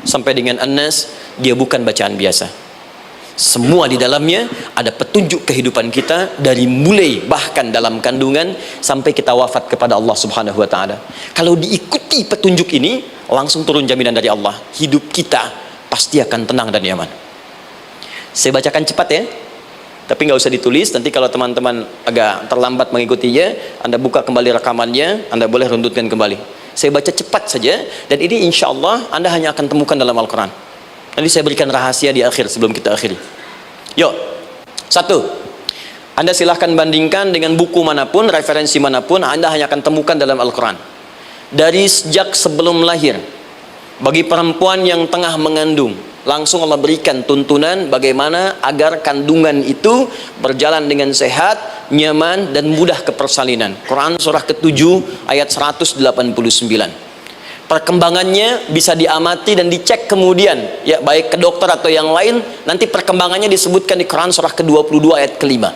sampai dengan An-Nas, dia bukan bacaan biasa. Semua di dalamnya ada petunjuk kehidupan kita, dari mulai bahkan dalam kandungan sampai kita wafat kepada Allah Subhanahu wa Ta'ala. Kalau diikuti petunjuk ini, langsung turun jaminan dari Allah, hidup kita pasti akan tenang dan nyaman. Saya bacakan cepat ya, tapi nggak usah ditulis. Nanti kalau teman-teman agak terlambat mengikutinya, Anda buka kembali rekamannya, Anda boleh runtutkan kembali. Saya baca cepat saja, dan ini insya Allah Anda hanya akan temukan dalam Al-Quran. Nanti saya berikan rahasia di akhir sebelum kita akhiri. Yuk, satu, Anda silahkan bandingkan dengan buku manapun, referensi manapun, Anda hanya akan temukan dalam Al-Quran. Dari sejak sebelum lahir, bagi perempuan yang tengah mengandung, langsung Allah berikan tuntunan bagaimana agar kandungan itu berjalan dengan sehat, nyaman, dan mudah ke persalinan. Quran surah ke-7 ayat 189. Perkembangannya bisa diamati dan dicek kemudian, ya, baik ke dokter atau yang lain. Nanti perkembangannya disebutkan di Quran surah ke-22 ayat ke-5.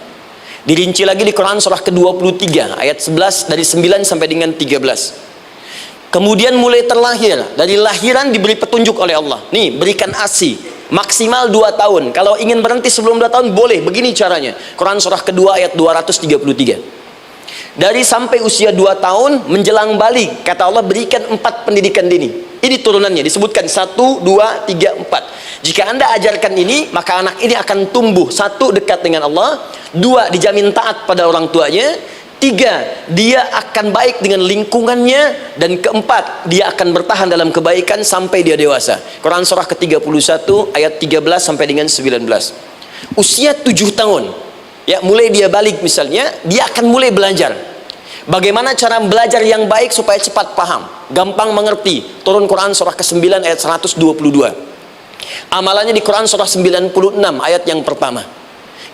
Dirinci lagi di Quran surah ke-23 ayat 11, dari 9 sampai dengan 13. Kemudian mulai terlahir, dari lahiran diberi petunjuk oleh Allah. Nih, berikan ASI maksimal 2 tahun. Kalau ingin berhenti sebelum 2 tahun boleh, begini caranya. Quran surah ke-2 ayat 233. Dari sampai usia 2 tahun menjelang balik, kata Allah berikan 4 pendidikan dini. Ini turunannya disebutkan 1, 2, 3, 4. Jika Anda ajarkan ini, maka anak ini akan tumbuh. 1, dekat dengan Allah. 2, dijamin taat pada orang tuanya. 3, dia akan baik dengan lingkungannya. Dan 4, dia akan bertahan dalam kebaikan sampai dia dewasa. Quran surah ke-31 ayat 13 sampai dengan 19. Usia 7 tahun, ya, mulai dia balik misalnya, dia akan mulai belajar bagaimana cara belajar yang baik supaya cepat paham, gampang mengerti. Turun Quran surah ke-9 ayat 122. Amalannya di Quran surah 96 ayat yang pertama.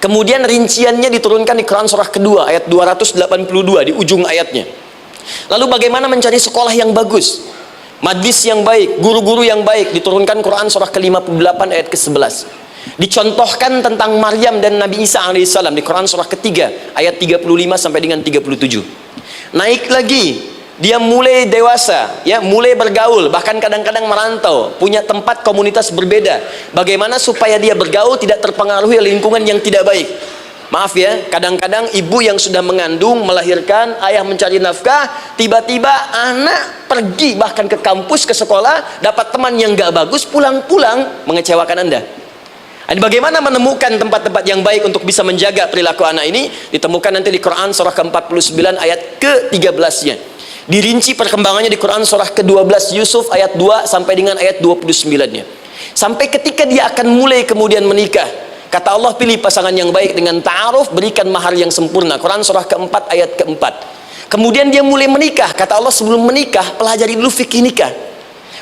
Kemudian rinciannya diturunkan di Quran surah kedua ayat 282 di ujung ayatnya. Lalu bagaimana mencari sekolah yang bagus, majlis yang baik, guru-guru yang baik, diturunkan Quran surah ke-58 ayat ke-11. Dicontohkan tentang Maryam dan Nabi Isa alaihissalam di Quran surah ketiga ayat 35 sampai dengan 37. Naik lagi, dia mulai dewasa, ya, mulai bergaul, bahkan kadang-kadang merantau, punya tempat komunitas berbeda. Bagaimana supaya dia bergaul tidak terpengaruhi lingkungan yang tidak baik. Maaf ya, kadang-kadang ibu yang sudah mengandung, melahirkan, ayah mencari nafkah, tiba-tiba anak pergi bahkan ke kampus, ke sekolah, dapat teman yang gak bagus, pulang-pulang mengecewakan Anda. Dan bagaimana menemukan tempat-tempat yang baik untuk bisa menjaga perilaku anak ini, ditemukan nanti di Quran surah ke-49 ayat ke-13-nya. Dirinci perkembangannya di Quran surah ke-12 Yusuf ayat 2 sampai dengan ayat 29-nya. Sampai ketika dia akan mulai kemudian menikah, Kata Allah, pilih pasangan yang baik dengan ta'aruf, berikan mahar yang sempurna. Quran surah keempat ayat keempat. Kemudian dia mulai menikah. Kata Allah, sebelum menikah pelajari dulu fikih nikah.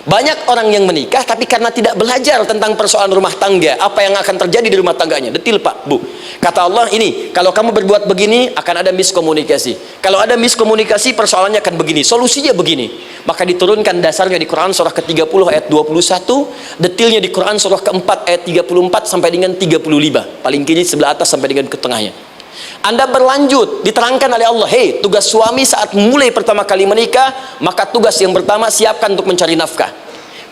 Banyak orang yang menikah tapi karena tidak belajar tentang persoalan rumah tangga, apa yang akan terjadi di rumah tangganya. Detil Pak, Bu. Kata Allah, ini kalau kamu berbuat begini akan ada miskomunikasi. Kalau ada miskomunikasi persoalannya akan begini, solusinya begini. Maka diturunkan dasarnya di Quran surah ke-30 ayat 21, detilnya di Quran surah ke-4 ayat 34 sampai dengan 35. Paling kiri sebelah atas sampai dengan ke tengahnya. Anda berlanjut, diterangkan oleh Allah, hei, tugas suami saat mulai pertama kali menikah, maka tugas yang pertama siapkan untuk mencari nafkah.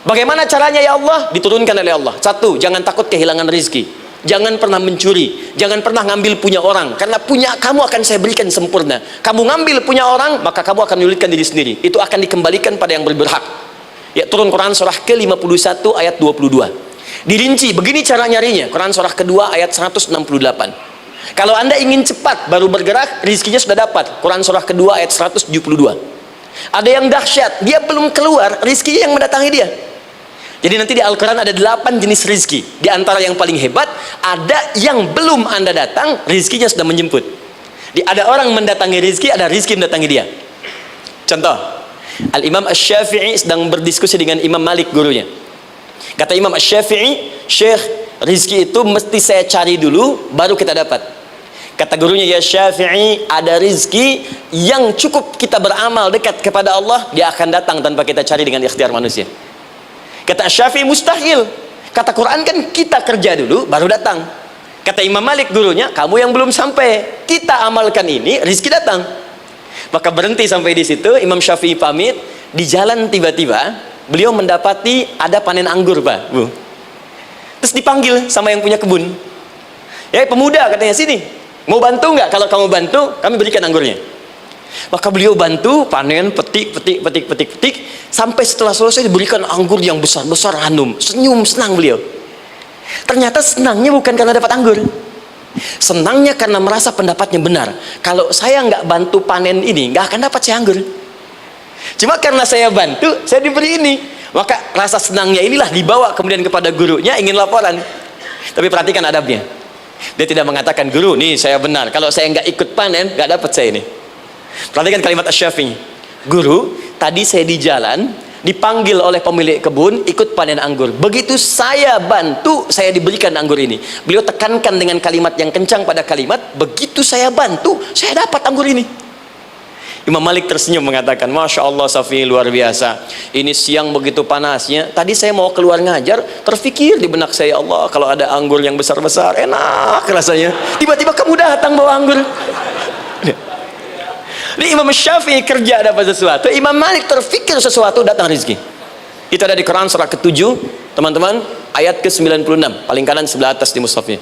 Bagaimana caranya ya Allah? Diturunkan oleh Allah. Satu, jangan takut kehilangan rizki. Jangan pernah mencuri, jangan pernah ngambil punya orang, karena punya kamu akan saya berikan sempurna. Kamu ngambil punya orang, maka kamu akan menyulitkan diri sendiri. Itu akan dikembalikan pada yang berhak. Ya, turun Quran surah ke-51 ayat 22. Dirinci, begini cara nyarinya. Quran surah kedua ayat 168. Kalau Anda ingin cepat baru bergerak, rizkinya sudah dapat. Quran surah kedua ayat 172. Ada yang dahsyat, dia belum keluar, rizkinya yang mendatangi dia. Jadi nanti di Al-Quran ada 8 jenis rizki. Di antara yang paling hebat, ada yang belum Anda datang, rizkinya sudah menjemput. Ada orang mendatangi rizki, ada rizki mendatangi dia. Contoh, Al-Imam Asy-Syafi'i sedang berdiskusi dengan Imam Malik, gurunya. Kata Imam Asy-Syafi'i, Syekh, rizki itu mesti saya cari dulu, baru kita dapat. Kata gurunya, ya Syafi'i, ada rizki yang cukup kita beramal dekat kepada Allah, dia akan datang tanpa kita cari dengan ikhtiar manusia. Kata Syafi'i, mustahil. Kata Quran kan kita kerja dulu baru datang. Kata Imam Malik, gurunya, kamu yang belum sampai, kita amalkan ini, rizki datang. Maka berhenti sampai di situ. Imam Syafi'i pamit. Di jalan tiba-tiba beliau mendapati ada panen anggur, Pak, Bu. Terus dipanggil sama yang punya kebun. Ya, pemuda, katanya, sini, mau bantu nggak? Kalau kamu bantu, kami berikan anggurnya. Maka beliau bantu, panen, petik, sampai setelah selesai diberikan anggur yang besar-besar, hanum. Senyum, senang beliau. Ternyata senangnya bukan karena dapat anggur. Senangnya karena merasa pendapatnya benar. Kalau saya nggak bantu panen ini, nggak akan dapat saya anggur. Cuma karena saya bantu, saya diberi ini. Maka rasa senangnya inilah dibawa kemudian kepada gurunya, ingin laporan. Tapi perhatikan adabnya. Dia tidak mengatakan, guru, nih saya benar, kalau saya nggak ikut panen, nggak dapat saya ini. Perhatikan kalimat Asy-Syafi'i. Guru, tadi saya di jalan, dipanggil oleh pemilik kebun, ikut panen anggur. Begitu saya bantu, saya diberikan anggur ini. Beliau tekankan dengan kalimat yang kencang pada kalimat, begitu saya bantu, saya dapat anggur ini. Imam Malik tersenyum mengatakan, Masya Allah Syafi'i, luar biasa. Ini siang begitu panasnya, tadi saya mau keluar ngajar, terfikir di benak saya, Allah, kalau ada anggur yang besar-besar, enak rasanya. Tiba-tiba kamu datang bawa anggur. Ini Imam Syafi'i kerja dapat sesuatu, Imam Malik terfikir sesuatu, datang rezeki. Itu ada di Quran surah ke-7, teman-teman, ayat ke-96, paling kanan sebelah atas di mushafnya.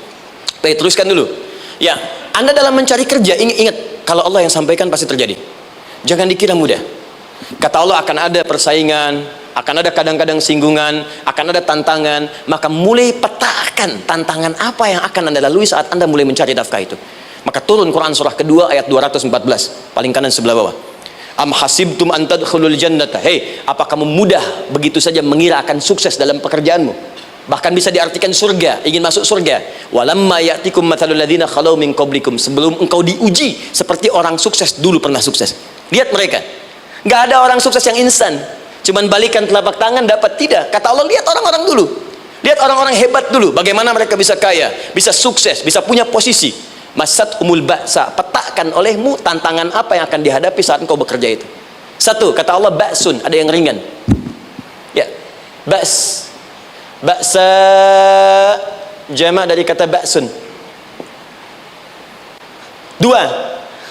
Baik, teruskan dulu. Ya, Anda dalam mencari kerja, ingat, kalau Allah yang sampaikan pasti terjadi. Jangan dikira mudah. Kata Allah, akan ada persaingan, akan ada kadang-kadang singgungan, akan ada tantangan. Maka mulai petakan tantangan apa yang akan Anda lalui saat Anda mulai mencari nafkah itu. Maka turun Quran surah kedua ayat 214, paling kanan sebelah bawah. Am hasibtum an tadkhulul jannata. Hei, apa kamu mudah begitu saja mengira akan sukses dalam pekerjaanmu? Bahkan bisa diartikan surga, ingin masuk surga. Walamma ya'tikum mathalul ladzina khalau min qablikum. Sebelum engkau diuji seperti orang sukses dulu pernah sukses. Lihat mereka. Enggak ada orang sukses yang instan. Cuman balikan telapak tangan dapat, tidak. Kata Allah, lihat orang-orang dulu. Lihat orang-orang hebat dulu, bagaimana mereka bisa kaya, bisa sukses, bisa punya posisi. Masat umul ba'sa, petakan olehmu tantangan apa yang akan dihadapi saat engkau bekerja itu. Satu, kata Allah, ba'sun, ada yang ringan. Ya, ba's. Ba'sa jama' dari kata ba'sun. Dua,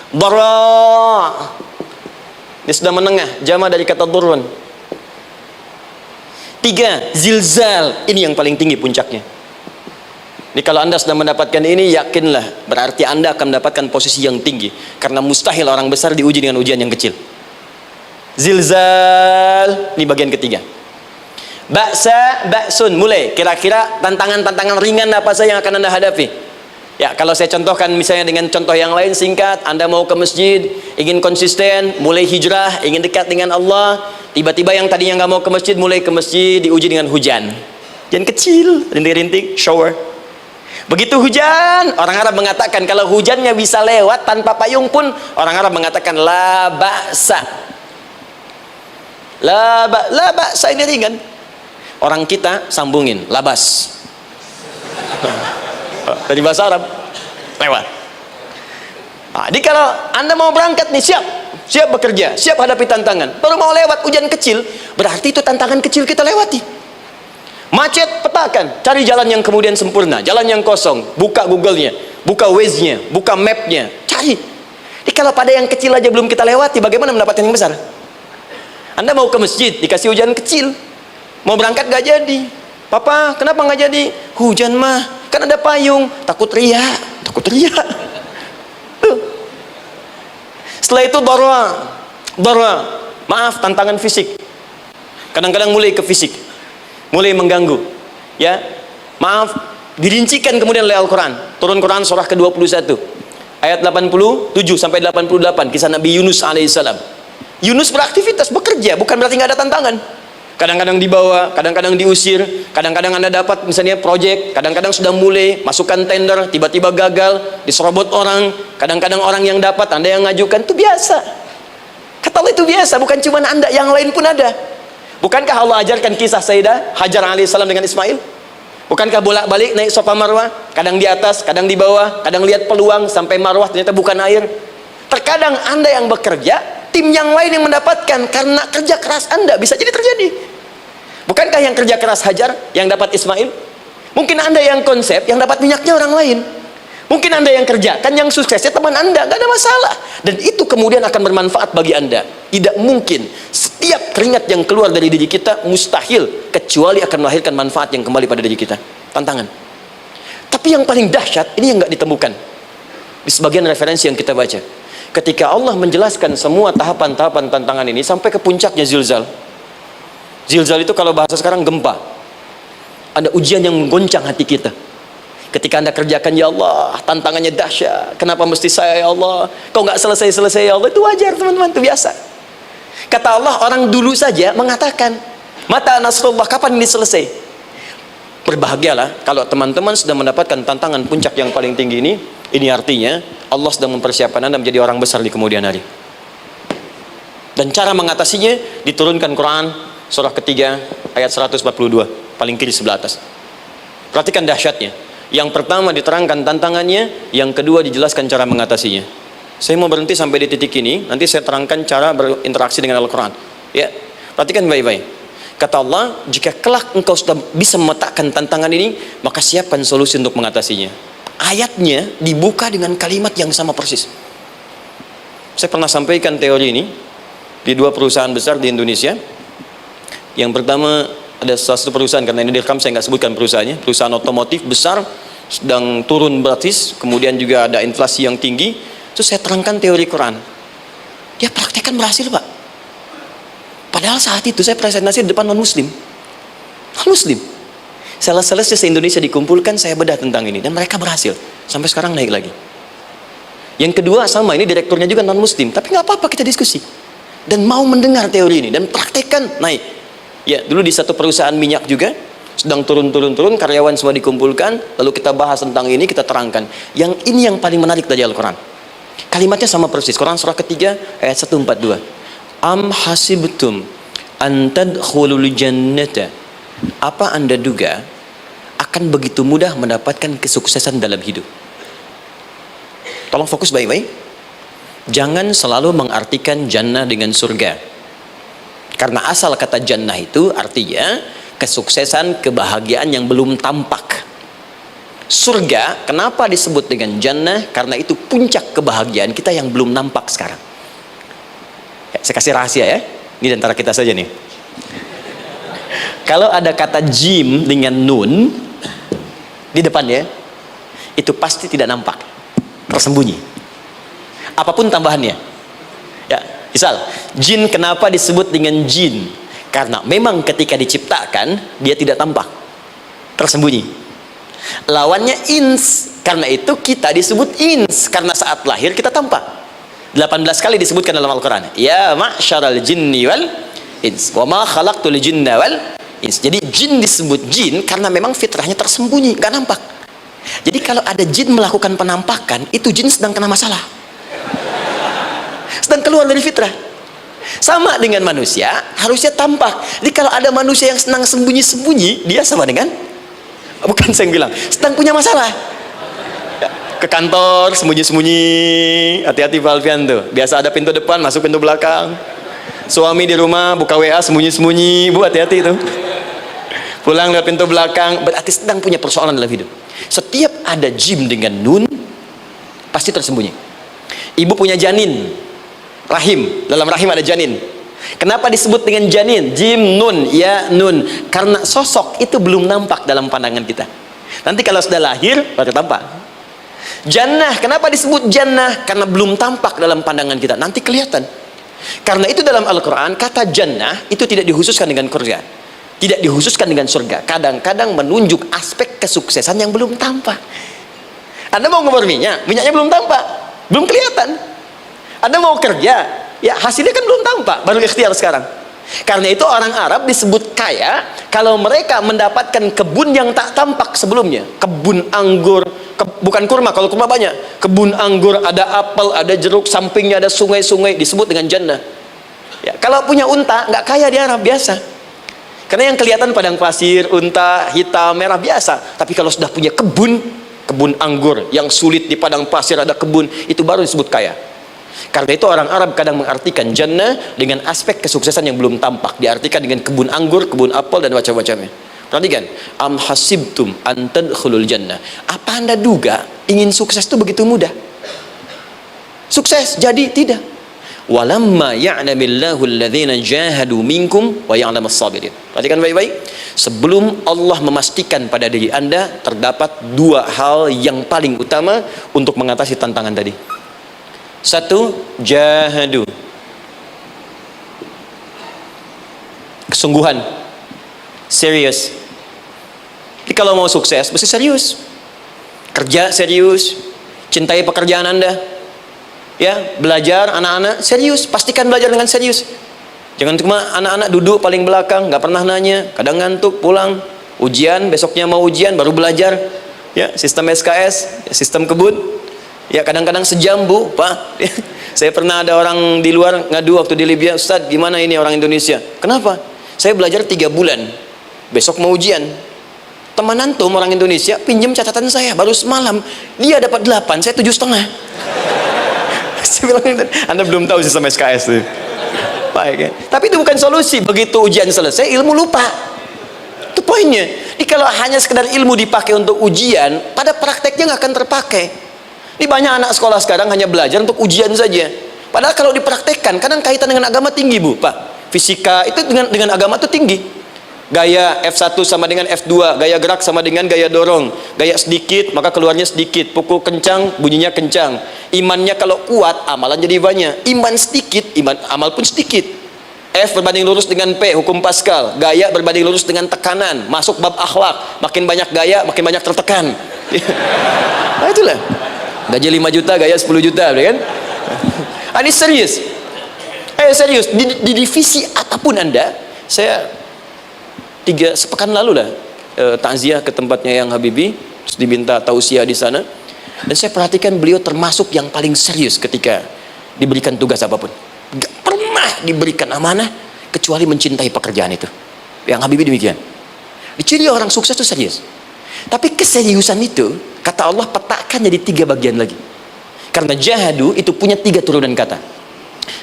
dara', dia sudah menengah, jama' dari kata durun. Tiga, zilzal, ini yang paling tinggi puncaknya. Jadi kalau Anda sudah mendapatkan ini, yakinlah, berarti Anda akan mendapatkan posisi yang tinggi. Karena mustahil orang besar diuji dengan ujian yang kecil. Zilzal, ini bagian ketiga. Ba'sa, ba'sun, mulai. Kira-kira tantangan-tantangan ringan apa saja yang akan Anda hadapi? Ya, kalau saya contohkan misalnya dengan contoh yang lain singkat, Anda mau ke masjid, ingin konsisten, mulai hijrah, ingin dekat dengan Allah. Tiba-tiba yang tadinya nggak mau ke masjid, mulai ke masjid, diuji dengan hujan. Hujan kecil, rintik-rintik, shower. Begitu hujan, orang Arab mengatakan kalau hujannya bisa lewat tanpa payung pun, orang Arab mengatakan la ba'sa. La ba'sa ini ringan. Orang kita sambungin labas. Dari bahasa Arab lewat. Nah, jadi kalau Anda mau berangkat nih, siap bekerja, siap hadapi tantangan, baru mau lewat hujan kecil, berarti itu tantangan kecil kita lewati. Macet, petakan, cari jalan yang kemudian sempurna, jalan yang kosong, buka Google-nya, buka Waze-nya, buka map-nya, cari. Jadi kalau pada yang kecil aja belum kita lewati, bagaimana mendapatkan yang besar? Anda mau ke masjid, dikasih hujan kecil, mau berangkat gak jadi. Papa, kenapa gak jadi? Hujan mah, kan ada payung, takut riak. Setelah itu darwa, maaf, tantangan fisik. Kadang-kadang mulai ke fisik, mulai mengganggu, ya. Maaf, dirincikan kemudian oleh Al-Quran. Turun Quran surah ke-21 ayat 87 sampai 88, kisah Nabi Yunus alaihissalam. Yunus beraktivitas, bekerja, bukan berarti nggak ada tantangan. Kadang-kadang dibawa, kadang-kadang diusir, kadang-kadang Anda dapat misalnya proyek, kadang-kadang sudah mulai masukkan tender, tiba-tiba gagal, diserobot orang, kadang-kadang orang yang dapat, Anda yang ngajukan, itu biasa. Kata Allah itu biasa, bukan cuma Anda, yang lain pun ada. Bukankah Allah ajarkan kisah Sayyidah Hajar alaihissalam dengan Ismail? Bukankah bolak-balik naik Safa Marwah, kadang di atas, kadang di bawah, kadang lihat peluang sampai Marwah ternyata bukan air. Terkadang Anda yang bekerja, tim yang lain yang mendapatkan karena kerja keras Anda, bisa jadi terjadi. Bukankah yang kerja keras Hajar yang dapat Ismail? Mungkin Anda yang konsep, yang dapat minyaknya orang lain. Mungkin Anda yang kerjakan, yang suksesnya teman Anda, gak ada masalah. Dan itu kemudian akan bermanfaat bagi Anda. Tidak mungkin setiap keringat yang keluar dari diri kita mustahil, kecuali akan melahirkan manfaat yang kembali pada diri kita. Tantangan. Tapi yang paling dahsyat, ini yang gak ditemukan di sebagian referensi yang kita baca. Ketika Allah menjelaskan semua tahapan-tahapan tantangan ini sampai ke puncaknya zilzal. Zilzal itu kalau bahasa sekarang gempa. Ada ujian yang menggoncang hati kita. Ketika Anda kerjakan, ya Allah, tantangannya dahsyat. Kenapa mesti saya, ya Allah? Kau nggak selesai-selesai, ya Allah. Itu wajar, teman-teman, itu biasa. Kata Allah, orang dulu saja mengatakan, mata nasrullah, kapan ini selesai? Berbahagialah kalau teman-teman sudah mendapatkan tantangan puncak yang paling tinggi ini. Ini artinya Allah sedang mempersiapkan Anda menjadi orang besar di kemudian hari. Dan cara mengatasinya diturunkan Quran surah ketiga ayat 142, paling kiri sebelah atas. Perhatikan dahsyatnya. Yang pertama diterangkan tantangannya, yang kedua dijelaskan cara mengatasinya. Saya mau berhenti sampai di titik ini, nanti saya terangkan cara berinteraksi dengan Al-Quran. Ya, perhatikan baik-baik. Kata Allah, jika kelak engkau sudah bisa memetakan tantangan ini, maka siapkan solusi untuk mengatasinya. Ayatnya dibuka dengan kalimat yang sama persis. Saya pernah sampaikan teori ini di dua perusahaan besar di Indonesia. Yang pertama, ada satu perusahaan, karena ini direkam saya nggak sebutkan perusahaannya, perusahaan otomotif besar, sedang turun gratis, kemudian juga ada inflasi yang tinggi. Terus saya terangkan teori Quran. Dia praktekkan berhasil, Pak. Padahal saat itu saya presentasi di depan non-muslim. Non-muslim. Sales-sales se-Indonesia dikumpulkan, saya bedah tentang ini, dan mereka berhasil. Sampai sekarang naik lagi. Yang kedua sama, ini direkturnya juga non-muslim, tapi nggak apa-apa, kita diskusi. Dan mau mendengar teori ini, dan praktekkan, naik. Ya, dulu di satu perusahaan minyak juga, sedang turun, karyawan semua dikumpulkan, lalu kita bahas tentang ini, kita terangkan. Yang ini yang paling menarik dari Al-Quran. Kalimatnya sama persis, Quran surah ketiga ayat 142. Am hasibtum an tadkhulul jannata. Apa Anda duga akan begitu mudah mendapatkan kesuksesan dalam hidup? Tolong fokus baik-baik. Jangan selalu mengartikan jannah dengan surga. Karena asal kata jannah itu artinya kesuksesan, kebahagiaan yang belum tampak. Surga, kenapa disebut dengan jannah? Karena itu puncak kebahagiaan kita yang belum nampak sekarang. Ya, saya kasih rahasia ya. Ini antara kita saja nih. Kalau ada kata jim dengan nun di depannya, itu pasti tidak nampak, tersembunyi. Apapun tambahannya. Ya, misal, jin kenapa disebut dengan jin? Karena memang ketika diciptakan dia tidak tampak, tersembunyi. Lawannya ins, karena itu kita disebut ins, karena saat lahir kita tampak. 18 kali disebutkan dalam Al-Quran. Ya ma'syaral jinni wal ins, wa ma khalaqtul jinna wal ins. Jadi jin disebut jin karena memang fitrahnya tersembunyi, gak nampak. Jadi kalau ada jin melakukan penampakan, itu jin sedang kena masalah, sedang keluar dari fitrah. Sama dengan manusia, harusnya tampak. Jadi kalau ada manusia yang senang sembunyi-sembunyi, dia sama dengan, bukan saya yang bilang, sedang punya masalah. Ke kantor sembunyi-sembunyi, hati-hati Pak Alfian tuh. Biasa ada pintu depan, masuk pintu belakang. Suami di rumah buka WA sembunyi-sembunyi, Bu, hati-hati itu. Pulang lewat pintu belakang, berarti sedang punya persoalan dalam hidup. Setiap ada jim dengan nun, pasti tersembunyi. Ibu punya janin, rahim, dalam rahim ada janin. Kenapa disebut dengan janin? Jim, nun, ya, nun. Karena sosok itu belum nampak dalam pandangan kita. Nanti kalau sudah lahir, baru tampak. Jannah, kenapa disebut jannah? Karena belum tampak dalam pandangan kita, nanti kelihatan. Karena itu dalam Al-Quran, kata jannah itu tidak dikhususkan dengan surga, tidak dikhususkan dengan surga. Kadang-kadang menunjuk aspek kesuksesan yang belum tampak. Anda mau ngomor minyak, minyaknya belum tampak, belum kelihatan. Anda mau kerja, ya hasilnya kan belum tampak, baru ikhtiar sekarang. Karena itu orang Arab disebut kaya kalau mereka mendapatkan kebun yang tak tampak sebelumnya. Kebun anggur, bukan kurma, kalau kurma banyak. Kebun anggur, ada apel, ada jeruk, sampingnya ada sungai-sungai, disebut dengan jannah. Ya, kalau punya unta, nggak kaya di Arab, biasa. Karena yang kelihatan padang pasir, unta, hitam, merah, biasa. Tapi kalau sudah punya kebun, kebun anggur yang sulit di padang pasir ada kebun, itu baru disebut kaya. Karena itu orang Arab kadang mengartikan jannah dengan aspek kesuksesan yang belum tampak, diartikan dengan kebun anggur, kebun apel, dan macam-macamnya. Perhatikan, am hasibtum an tadkhulul jannah. Apa Anda duga ingin sukses itu begitu mudah? Sukses jadi tidak. Walamma ya'lamillahu alladhina jahadu minkum wa ya'lamas sabirin. Perhatikan baik-baik. Sebelum Allah memastikan pada diri Anda terdapat dua hal yang paling utama untuk mengatasi tantangan tadi. Satu, jahadu, kesungguhan, serius. Jadi kalau mau sukses mesti serius, kerja serius, cintai pekerjaan Anda, ya, belajar anak-anak serius, pastikan belajar dengan serius. Jangan cuma anak-anak duduk paling belakang, nggak pernah nanya, kadang ngantuk, pulang, ujian, besoknya mau ujian baru belajar, ya, sistem SKS, ya, sistem kebut. Ya, kadang-kadang sejam, Bu, Pak. Saya pernah ada orang di luar ngadu waktu di Libya, Ustadz, gimana ini orang Indonesia? Kenapa? Saya belajar 3 bulan, besok mau ujian. Teman antum orang Indonesia pinjam catatan saya, baru semalam dia dapat 8, saya 7,5. Saya bilang, Anda belum tahu sistem SKS tuh. Baik, ya. Tapi itu bukan solusi. Begitu ujian selesai, ilmu lupa. Itu poinnya. Jadi kalau hanya sekedar ilmu dipakai untuk ujian, pada prakteknya nggak akan terpakai. Ini banyak anak sekolah sekarang hanya belajar untuk ujian saja. Padahal kalau dipraktekkan, kadang kaitan dengan agama tinggi, Bu, Pak. Fisika itu dengan agama itu tinggi. Gaya F1 sama dengan F2, gaya gerak sama dengan gaya dorong. Gaya sedikit, maka keluarnya sedikit. Pukul kencang, bunyinya kencang. Imannya kalau kuat, amalan jadi banyak. Iman sedikit, amal pun sedikit. F berbanding lurus dengan P, hukum Pascal. Gaya berbanding lurus dengan tekanan. Masuk bab akhlak. Makin banyak gaya, makin banyak tertekan. Nah, itulah. Gaji 5 juta, gaya 10 juta, kan? Ini serius. Serius. Di divisi apapun Anda, saya 3 sepekan lalu lah takziah ke tempatnya yang Habibie, terus diminta tausiah di sana, dan saya perhatikan beliau termasuk yang paling serius ketika diberikan tugas apapun. Gak pernah diberikan amanah kecuali mencintai pekerjaan itu. Yang Habibie demikian. Diciri orang sukses itu serius. Tapi keseriusan itu, kata Allah, petakan jadi 3 bagian lagi. Karena jahadu itu punya 3 turunan kata.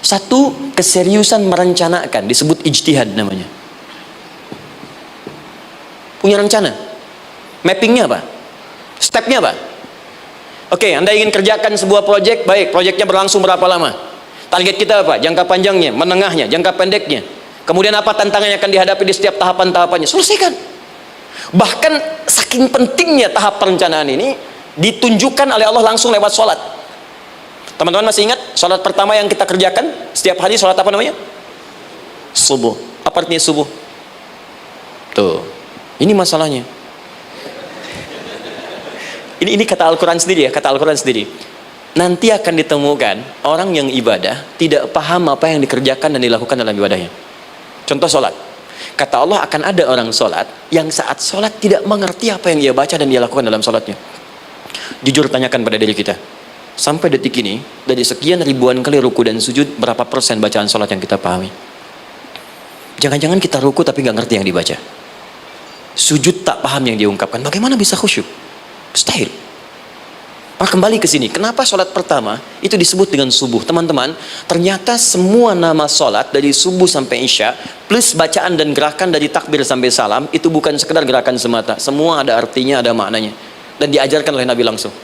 Satu, keseriusan merencanakan, disebut ijtihad namanya. Punya rencana. Mappingnya apa? Stepnya apa? Oke, Anda ingin kerjakan sebuah proyek, baik, proyeknya berlangsung berapa lama? Target kita apa? Jangka panjangnya, menengahnya, jangka pendeknya. Kemudian apa tantangan yang akan dihadapi di setiap tahapan-tahapannya? Selesaikan. Bahkan saking pentingnya tahap perencanaan ini ditunjukkan oleh Allah langsung lewat sholat. Teman-teman masih ingat sholat pertama yang kita kerjakan setiap hari, sholat apa namanya? Subuh. Apa artinya subuh? Tuh, ini masalahnya. Ini kata Al-Quran sendiri, ya, kata Al-Quran sendiri. Nanti akan ditemukan orang yang ibadah tidak paham apa yang dikerjakan dan dilakukan dalam ibadahnya. Contoh sholat. Kata Allah, akan ada orang sholat yang saat sholat tidak mengerti apa yang ia baca dan dia lakukan dalam sholatnya. Jujur tanyakan pada diri kita, sampai detik ini, dari sekian ribuan kali ruku dan sujud, berapa persen bacaan sholat yang kita pahami? Jangan-jangan kita ruku tapi nggak ngerti yang dibaca. Sujud tak paham yang diungkapkan. Bagaimana bisa khusyuk? Mustahil. Kembali ke sini, kenapa sholat pertama itu disebut dengan subuh? Teman-teman, ternyata semua nama sholat dari subuh sampai isya plus bacaan dan gerakan dari takbir sampai salam itu bukan sekedar gerakan semata. Semua ada artinya, ada maknanya, dan diajarkan oleh Nabi langsung.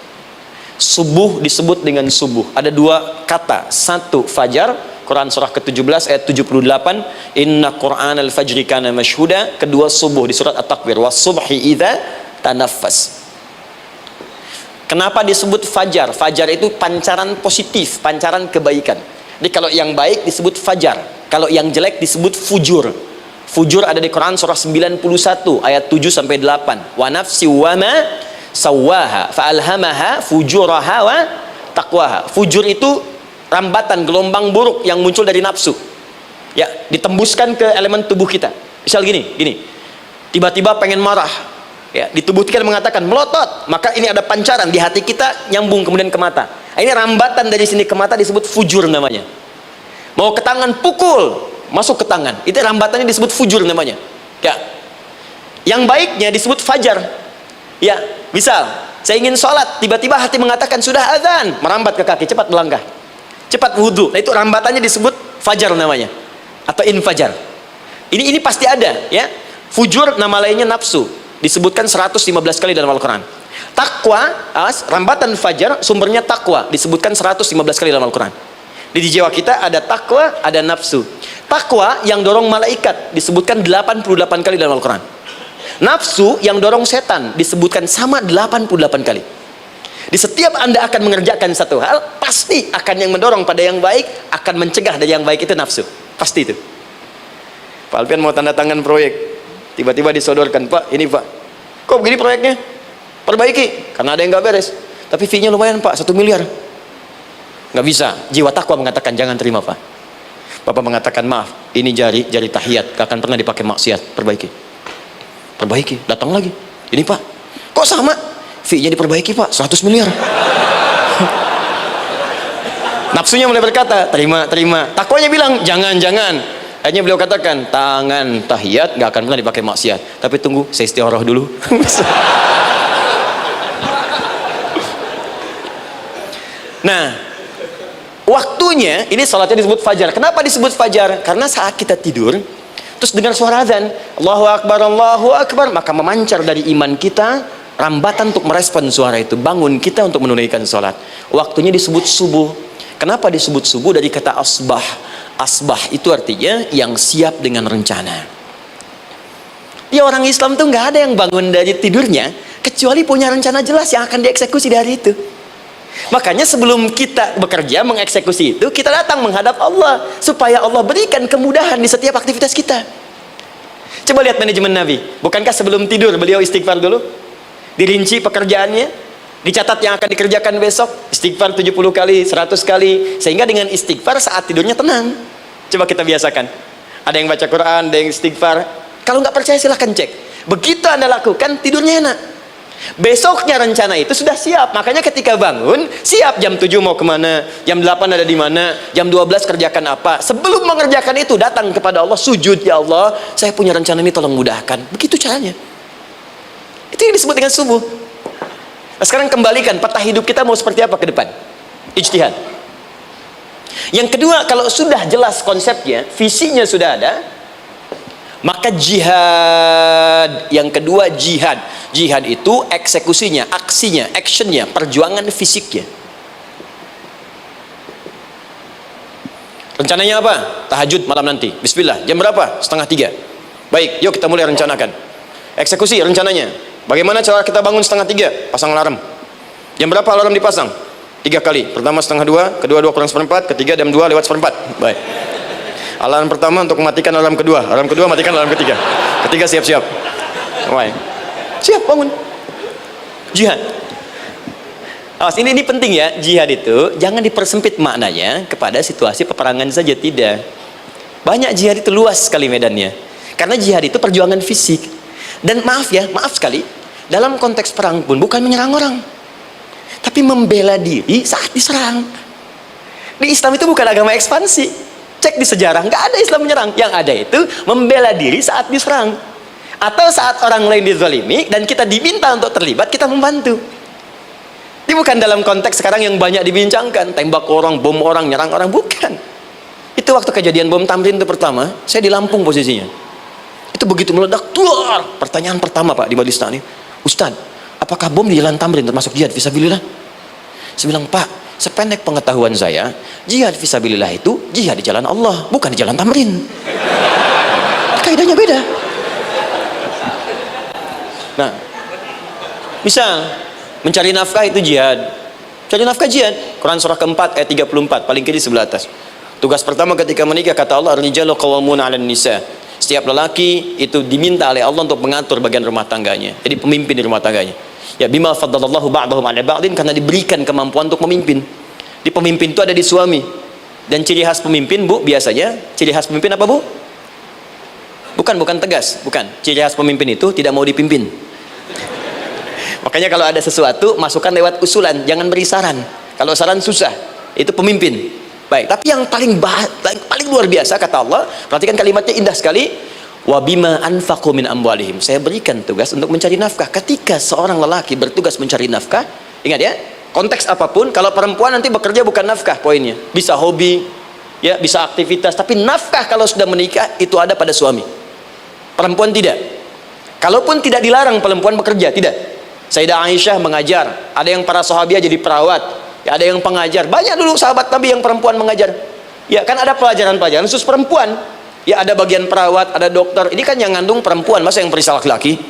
Subuh disebut dengan subuh, ada dua kata. Satu, fajar, Quran surah ke-17 ayat 78, inna Qur'anal fajri kana mashhuda. Kedua, subuh di surat At-Takwir, was-subhi idza tanaffas. Kenapa disebut fajar? Fajar itu pancaran positif, pancaran kebaikan. Jadi kalau yang baik disebut fajar, kalau yang jelek disebut fujur. Fujur ada di Quran surah 91 ayat 7 sampai 8. Wa nafsi wa ma sawwaha fa alhamaha fujuraha wa taqwaha. Fujur itu rambatan, gelombang buruk yang muncul dari nafsu. Ya, ditembuskan ke elemen tubuh kita. Misal gini. Tiba-tiba pengen marah. Ya, di tubuh kita mengatakan melotot, maka ini ada pancaran di hati kita nyambung kemudian ke mata. Ini rambatan dari sini ke mata disebut fujur namanya. Mau ke tangan pukul, masuk ke tangan. Itu rambatannya disebut fujur namanya. Ya. Yang baiknya disebut fajar. Ya, misal saya ingin sholat, tiba-tiba hati mengatakan sudah azan, merambat ke kaki, cepat melangkah, cepat wudhu. Nah, itu rambatannya disebut fajar namanya, atau infajar. Ini pasti ada, ya. Fujur nama lainnya nafsu. Disebutkan 115 kali dalam Al-Quran. Takwa, rambatan fajar, sumbernya takwa, disebutkan 115 kali dalam Al-Quran. Di jiwa kita ada takwa, ada nafsu. Takwa yang dorong malaikat disebutkan 88 kali dalam Al-Quran. Nafsu yang dorong setan disebutkan sama 88 kali. Di setiap Anda akan mengerjakan satu hal, pasti akan yang mendorong pada yang baik, akan mencegah dari yang baik itu nafsu. Pasti itu. Pak Alpian mau tanda tangan proyek, tiba-tiba disodorkan, Pak, ini Pak, kok begini proyeknya? Perbaiki, karena ada yang nggak beres. Tapi fee-nya lumayan Pak, 1 miliar. Nggak bisa. Jiwa takwa mengatakan jangan terima Pak. Bapak mengatakan maaf, ini jari tahiyat, gak akan pernah dipakai maksiat. Perbaiki, datang lagi. Ini Pak, kok sama? Fee-nya diperbaiki Pak, 100 miliar. Nafsunya mulai berkata, terima. Takwanya bilang, jangan. Akhirnya beliau katakan, tangan tahiyat gak akan pernah dipakai maksiat. Tapi tunggu, saya istiqoroh dulu. Nah, waktunya, ini salatnya disebut fajar. Kenapa disebut fajar? Karena saat kita tidur, terus dengar suara azan, Allahu Akbar, maka memancar dari iman kita, rambatan untuk merespon suara itu, bangun kita untuk menunaikan salat. Waktunya disebut subuh. Kenapa disebut subuh? Dari kata asbah. Asbah itu artinya yang siap dengan rencana. Ya, orang Islam tuh nggak ada yang bangun dari tidurnya kecuali punya rencana jelas yang akan dieksekusi dari itu. Makanya sebelum kita bekerja mengeksekusi itu, kita datang menghadap Allah supaya Allah berikan kemudahan di setiap aktivitas kita. Coba lihat manajemen Nabi. Bukankah sebelum tidur beliau istighfar dulu? Dirinci pekerjaannya, dicatat yang akan dikerjakan besok, istighfar 70 kali, 100 kali, sehingga dengan istighfar saat tidurnya tenang. Coba kita biasakan. Ada yang baca Quran, ada yang istighfar. Kalau nggak percaya silahkan cek. Begitu Anda lakukan, tidurnya enak. Besoknya rencana itu sudah siap. Makanya ketika bangun, siap jam 7 mau kemana, jam 8 ada di mana, jam 12 kerjakan apa. Sebelum mengerjakan itu, datang kepada Allah, sujud, ya Allah, saya punya rencana ini, tolong mudahkan. Begitu caranya. Itu yang disebut dengan subuh. Nah, sekarang kembalikan peta hidup kita mau seperti apa ke depan. Ijtihad. Yang kedua, kalau sudah jelas konsepnya, visinya sudah ada, maka jihad. Yang kedua, jihad. Jihad itu eksekusinya, aksinya, actionnya, perjuangan fisiknya. Rencananya apa? Tahajud malam nanti. Bismillah. Jam berapa? 2:30. Baik, yuk kita mulai rencanakan. Eksekusi rencananya. Bagaimana cara kita bangun 2:30? Pasang alarm. Jam berapa alarm dipasang? 3 kali. Pertama 1:30, kedua 2 kurang 1/4, ketiga jam 2 lewat 1/4. Baik. Alarm pertama untuk mematikan alarm kedua. Alarm kedua matikan alarm ketiga. Ketiga siap-siap. Baik. Siap bangun. Jihad. Awas, ini penting ya. Jihad itu jangan dipersempit maknanya kepada situasi peperangan saja, tidak. Banyak jihad itu luas sekali medannya. Karena jihad itu perjuangan fisik. Dan maaf sekali, dalam konteks perang pun bukan menyerang orang. tapi membela diri saat diserang. Di Islam itu bukan agama ekspansi. Cek di sejarah, nggak ada Islam menyerang. Yang ada itu membela diri saat diserang. Atau saat orang lain dizalimi dan kita diminta untuk terlibat, kita membantu. Ini bukan dalam konteks sekarang yang banyak dibincangkan, tembak orang, bom orang, nyerang orang, bukan. Itu waktu kejadian bom Tamrin itu pertama, saya di Lampung posisinya. Itu begitu meledak, tuar. Pertanyaan pertama Pak di Majelis Taklim, Ustaz, apakah bom di Jalan Tamrin termasuk jihad fisabilillah? Saya bilang, Pak, sependek pengetahuan saya, jihad fisabilillah itu jihad di jalan Allah, bukan di Jalan Tamrin. Kaidahnya beda. Nah, misal mencari nafkah itu jihad. Cari nafkah jihad. Quran surah keempat ayat 34, paling kiri sebelah atas. Tugas pertama ketika menikah, kata Allah, ar-rijalu qawwamuna 'alan nisa. Setiap lelaki itu diminta oleh Allah untuk mengatur bagian rumah tangganya. Jadi pemimpin di rumah tangganya. Ya bima faddalallahu ba'dahum 'ala ba'din, karena diberikan kemampuan untuk memimpin. Di pemimpin itu ada di suami. Dan ciri khas pemimpin, Bu, biasanya ciri khas pemimpin apa, Bu? Bukan tegas, bukan. Ciri khas pemimpin itu tidak mau dipimpin. Makanya kalau ada sesuatu, masukkan lewat usulan, jangan beri saran. Kalau saran susah, itu pemimpin. Baik, tapi yang paling luar biasa kata Allah, perhatikan kalimatnya indah sekali. Wa bima anfaqu min amwalihim. Saya berikan tugas untuk mencari nafkah. Ketika seorang lelaki bertugas mencari nafkah, ingat ya, konteks apapun, kalau perempuan nanti bekerja bukan nafkah poinnya. Bisa hobi, ya, bisa aktivitas, tapi nafkah kalau sudah menikah itu ada pada suami. Perempuan tidak. Kalaupun tidak dilarang perempuan bekerja, tidak. Sayyidah Aisyah mengajar, ada yang para sahabiah jadi perawat, ya, ada yang pengajar. Banyak dulu sahabat Nabi yang perempuan mengajar. Ya, kan ada pelajaran-pelajaran khusus perempuan. Ya, ada bagian perawat, ada dokter. Ini kan yang ngandung perempuan, masa yang periksa laki-laki?